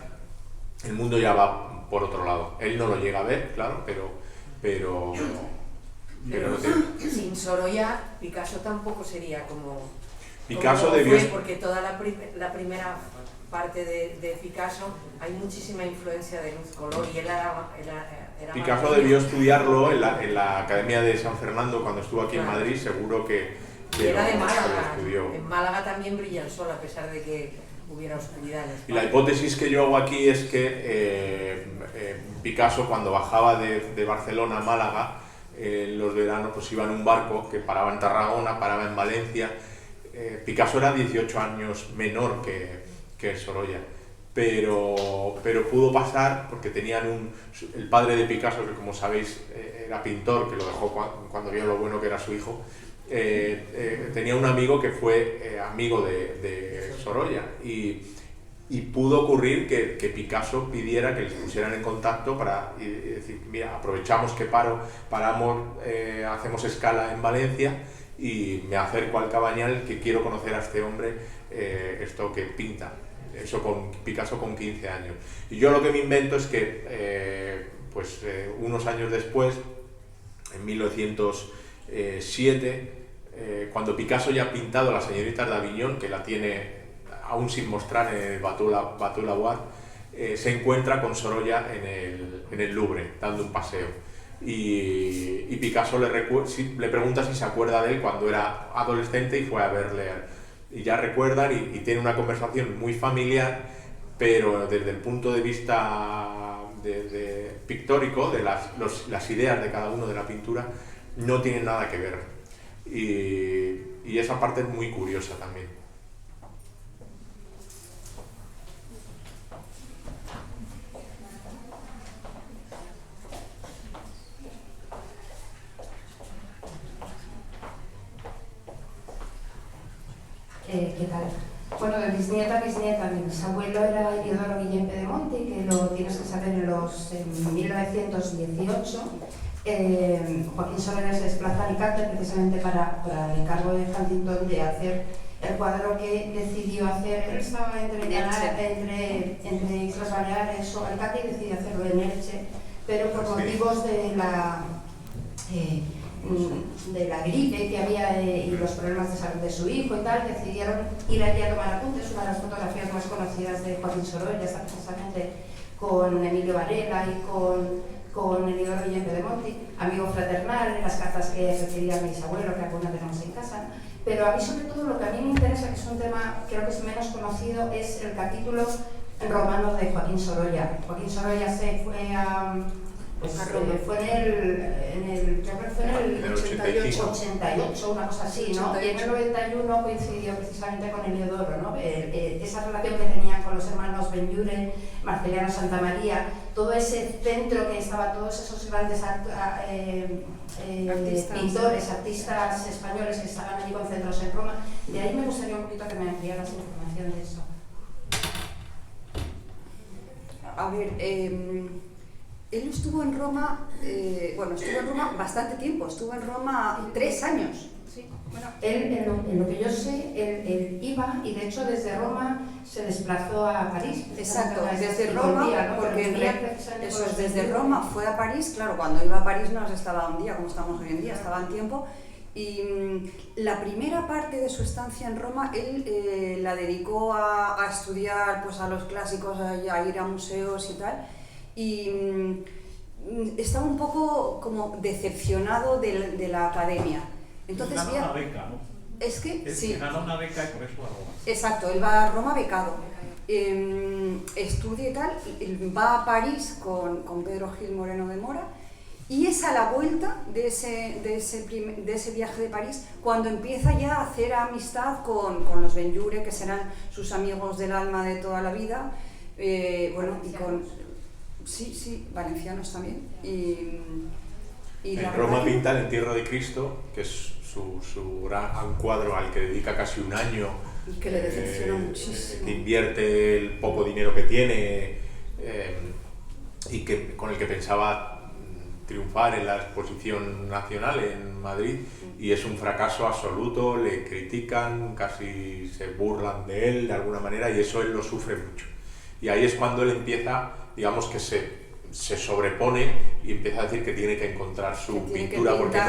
A: el mundo ya va por otro lado. Él no lo llega a ver, claro, pero
D: sin Sorolla, Picasso tampoco sería como
A: Picasso
D: como
A: debió...
D: fue, porque toda la primera parte de Picasso hay muchísima influencia de luz color, y él era
A: Picasso debió estudiarlo en la Academia de San Fernando cuando estuvo aquí en Madrid, seguro que
D: era de
A: lo
D: Málaga.
A: estudió.
D: En Málaga también brilla el sol, a pesar de que hubiera oscuridad en España.
A: Y la hipótesis que yo hago aquí es que Picasso, cuando bajaba de Barcelona a Málaga, en los veranos, pues iba en un barco que paraba en Tarragona, paraba en Valencia. Picasso era 18 años menor que Sorolla, pero pudo pasar porque tenían el padre de Picasso, que como sabéis era pintor, que lo dejó cuando vio lo bueno que era su hijo, tenía un amigo que fue amigo de Sorolla, y pudo ocurrir que Picasso pidiera que les pusieran en contacto para decir, mira, aprovechamos que paramos, hacemos escala en Valencia y me acerco al Cabañal, que quiero conocer a este hombre, esto que pinta. Eso con Picasso con 15 años. Y yo lo que me invento es que unos años después, en 1907, cuando Picasso ya ha pintado Las señoritas de Aviñón, que la tiene aún sin mostrar en el Bateau Lavoir, se encuentra con Sorolla en el Louvre, dando un paseo. Y Picasso le pregunta si se acuerda de él cuando era adolescente y fue a verle. Y ya recuerdan y tienen una conversación muy familiar, pero desde el punto de vista pictórico, de las ideas de cada uno de la pintura, no tienen nada que ver. Y esa parte es muy curiosa también.
F: ¿Qué tal? Bueno, de bisnieta a bisnieta, mi bisabuelo era Eliodoro Guillén Pedemonte, que lo tienes que saber en 1918. Joaquín Sorolla se desplaza a Alicante precisamente para el encargo de Huntington de hacer el cuadro que decidió hacer. Él estaba entre Islas Baleares o Alicante y decidió hacerlo en Elche, pero por motivos de la gripe que había y los problemas de salud de su hijo y tal, decidieron ir allí a tomar apuntes. Una de las fotografías más conocidas de Joaquín Sorolla está precisamente con Emilio Varela y con Eliodoro Guillén Pedemonte, amigo fraternal, en las cartas que refería a mi bisabuelo, que alguna tenemos en casa. Pero a mí, sobre todo, lo que a mí me interesa, que es un tema creo que es menos conocido, es el capítulo romano de Joaquín Sorolla. Joaquín Sorolla se fue a... fue en el 88, una cosa así, ¿no? Y en el 91 coincidió precisamente con Eliodoro, ¿no? Esa relación que tenían con los hermanos Benlliure, Marceliano Santamaría, todo ese centro que estaba, todos esos grandes pintores, artistas españoles que estaban allí concentrados en Roma. De ahí me gustaría un poquito que me ampliaras información de eso.
C: A ver, él estuvo en Roma, bastante tiempo, estuvo en Roma 3 años.
F: Sí. Bueno, en lo que yo sé, él iba, y de hecho desde Roma se desplazó a París.
C: Exacto, desde Roma, ¿no? Desde Roma fue a París. Claro, cuando iba a París no estaba un día como estamos hoy en día, estaba en tiempo, Y la primera parte de su estancia en Roma, él la dedicó a estudiar pues, a los clásicos, a ir a museos y tal. Y estaba un poco como decepcionado de la academia. Entonces,
E: ganó una beca, ¿no?
C: Es que sí.
E: Ganó una beca y por eso va a Roma.
C: Exacto, él va a Roma becado. Estudia y tal, va a París con Pedro Gil Moreno de Mora. Y es a la vuelta de ese viaje de París cuando empieza ya a hacer amistad con los Benlliure, que serán sus amigos del alma de toda la vida. Bueno, y con... Sí, valencianos también. Y
A: en Roma pinta el Entierro de Cristo, que es su gran cuadro al que dedica casi un año.
C: Y que le decepciona muchísimo.
A: Que invierte el poco dinero que tiene y con el que pensaba triunfar en la exposición nacional en Madrid, y es un fracaso absoluto, le critican, casi se burlan de él de alguna manera, y eso él lo sufre mucho. Y ahí es cuando él empieza, digamos que se sobrepone y empieza a decir que tiene que encontrar su pintura, porque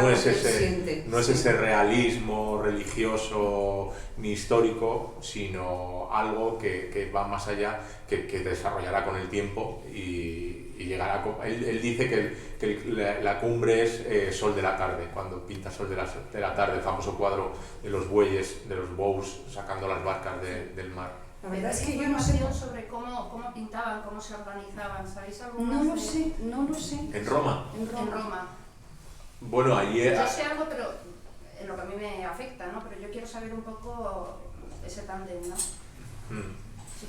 A: no es ese realismo religioso ni histórico, sino algo que va más allá, que desarrollará con el tiempo y llegará. Él dice que la cumbre es Sol de la tarde, cuando pinta Sol de la tarde, el famoso cuadro de los bueyes, de los bows sacando las barcas del mar.
F: La verdad es que yo no sé sobre cómo pintaban, cómo se organizaban, ¿sabéis algo más?
C: No lo sé.
A: ¿En Roma?
F: En Roma.
A: Bueno, allí...
F: Yo sé algo, pero en lo que a mí me afecta, ¿no? Pero yo quiero saber un poco ese tándem, ¿no?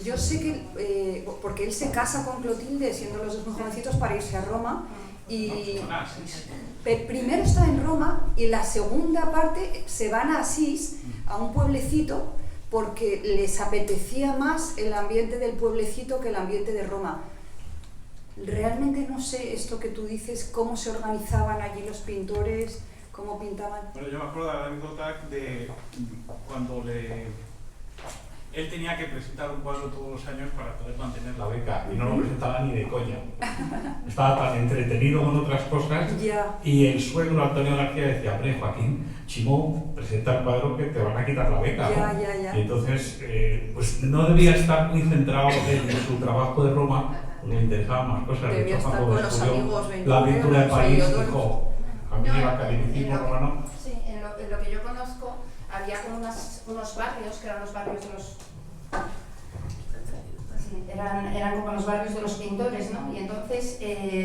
C: Yo sé que, porque él se casa con Clotilde, siendo los dos muy jovencitos, para irse a Roma. Y primero está en Roma y la segunda parte se van a Asís, a un pueblecito, porque les apetecía más el ambiente del pueblecito que el ambiente de Roma. Realmente no sé esto que tú dices, cómo se organizaban allí los pintores, cómo pintaban.
G: Bueno, yo me acuerdo de la anécdota de cuando él tenía que presentar un cuadro todos los años para poder mantener la beca,
E: Y no lo presentaba ni de coña. Estaba tan entretenido con otras cosas.
C: Ya.
E: Y el suegro Antonio García decía: hombre, Joaquín, Chimón, presenta el cuadro que te van a quitar la beca, ¿no?
C: Ya.
E: Y entonces, pues no debía estar muy centrado en su trabajo de Roma, porque le interesaban más cosas.
C: Debía
E: de hecho,
C: estar
E: cuando
C: con los amigos
E: la pintura de París, dijo: a mí el
F: No,
E: academicismo romano.
F: Sí, en lo que yo conozco había como unos barrios, que eran los barrios de los... Sí, eran como los barrios de los pintores, ¿no? Y entonces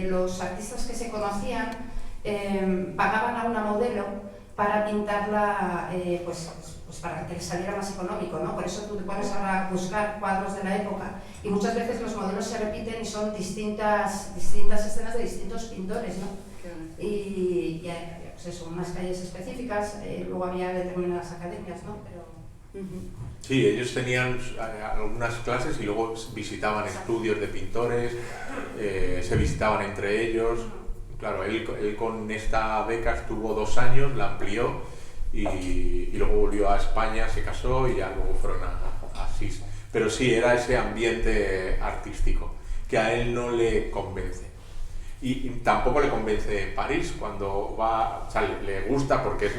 F: los artistas que se conocían pagaban a una modelo para pintarla, pues para que les saliera más económico, ¿no? Por eso tú te pones ahora a buscar cuadros de la época y muchas veces los modelos se repiten y son distintas escenas de distintos pintores, ¿no? Y pues eso, unas calles específicas, luego había determinadas academias, ¿no? Pero...
A: Sí, ellos tenían algunas clases y luego visitaban estudios de pintores, se visitaban entre ellos. Claro, él con esta beca estuvo 2 años, la amplió y luego volvió a España, se casó y ya luego fueron a Asís. Pero sí, era ese ambiente artístico que a él no le convence. Y tampoco le convence París cuando va, o sea, le gusta porque es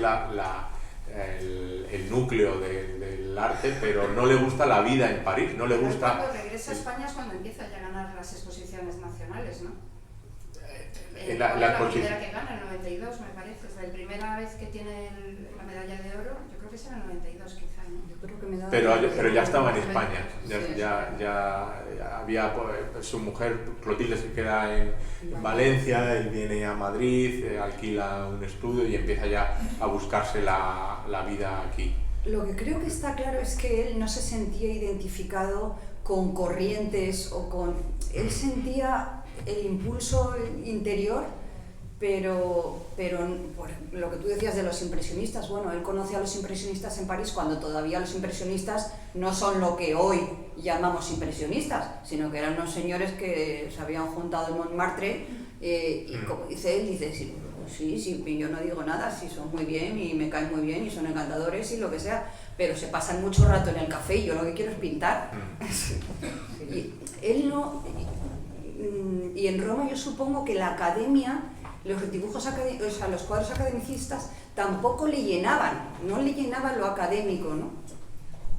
A: el núcleo del arte, pero no le gusta la vida en París, no le gusta...
F: Cuando regresa a España es cuando empieza ya a ganar las exposiciones nacionales, ¿no? La primera que gana, el 92 me parece, es la primera vez que tiene la medalla de oro, yo creo que es en el 92 quizá, ¿no? Yo creo que me da
A: pero ya estaba en España, ya había, su mujer Clotilde se queda en Valencia, él viene a Madrid, alquila un estudio y empieza ya a buscarse la vida aquí.
C: Lo que creo que está claro es que él no se sentía identificado con corrientes o con... Él sentía el impulso interior, pero por lo que tú decías de los impresionistas, bueno, él conoce a los impresionistas en París cuando todavía los impresionistas no son lo que hoy llamamos impresionistas, sino que eran unos señores que se habían juntado en Montmartre y como dice él, dice, sí, yo no digo nada, sí, son muy bien y me caen muy bien y son encantadores y lo que sea, pero se pasan mucho rato en el café y yo lo que quiero es pintar. Y él no... Y en Roma yo supongo que la academia los dibujos académicos, o sea, los cuadros academicistas tampoco le llenaban, no le llenaban lo académico, ¿no?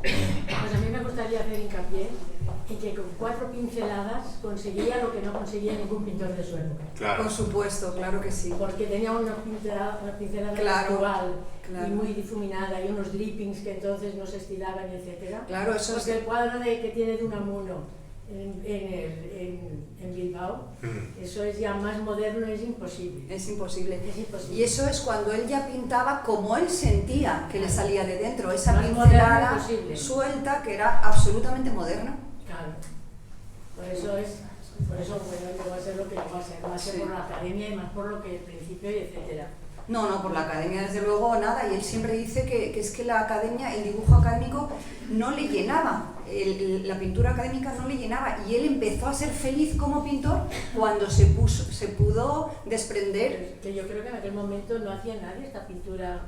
H: Pues a mí me gustaría hacer hincapié en que con 4 pinceladas conseguía lo que no conseguía ningún pintor de su época.
A: Claro.
C: Por supuesto, claro que sí.
H: Porque tenía una pincelada
C: Claro,
H: actual
C: claro.
H: y muy difuminada y unos drippings que entonces no se estiraban, etc.
C: Claro, eso
H: Porque
C: es...
H: el cuadro que tiene de Unamuno en Bilbao, eso es ya más moderno, es imposible.
C: Es imposible.
H: Es imposible.
C: Y eso es cuando él ya pintaba como él sentía que le salía de dentro, esa
H: Más
C: pincelada
H: moderno posible.
C: suelta que era absolutamente moderna.
H: Claro. Por eso bueno, va a ser lo que va a ser
C: Sí.
H: por la academia y más por lo que el principio y etcétera.
C: No, por la academia desde luego nada, y él siempre dice que es que la academia, el dibujo académico no le llenaba, la pintura académica no le llenaba, y él empezó a ser feliz como pintor cuando se pudo desprender.
H: Que yo creo que en aquel momento no hacía nadie esta pintura,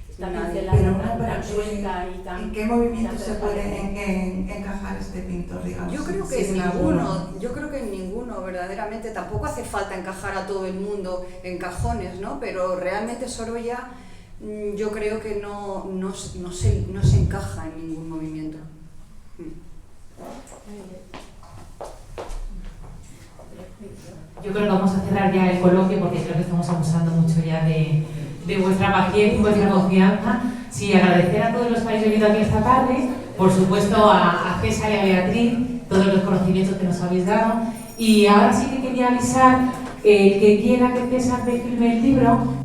H: esta
C: Nadie.
H: pincelada tan suelta y tan...
I: ¿En qué movimiento
H: tan
I: se puede
H: transparente.
I: encajar este pintor, digamos?
C: Yo creo que
I: Sí,
C: en
I: sí,
C: ninguno, yo creo que en ninguno, verdaderamente. Tampoco hace falta encajar a todo el mundo en cajones, ¿no? Pero realmente Sorolla, yo creo que no se encaja en ningún movimiento.
B: Yo creo que vamos a cerrar ya el coloquio porque creo que estamos abusando mucho ya de vuestra paciencia y vuestra confianza. Sí, agradecer a todos los que habéis venido aquí esta tarde, por supuesto a César y a Beatriz, todos los conocimientos que nos habéis dado. Y ahora sí que quería avisar que quiera que César me firme el libro.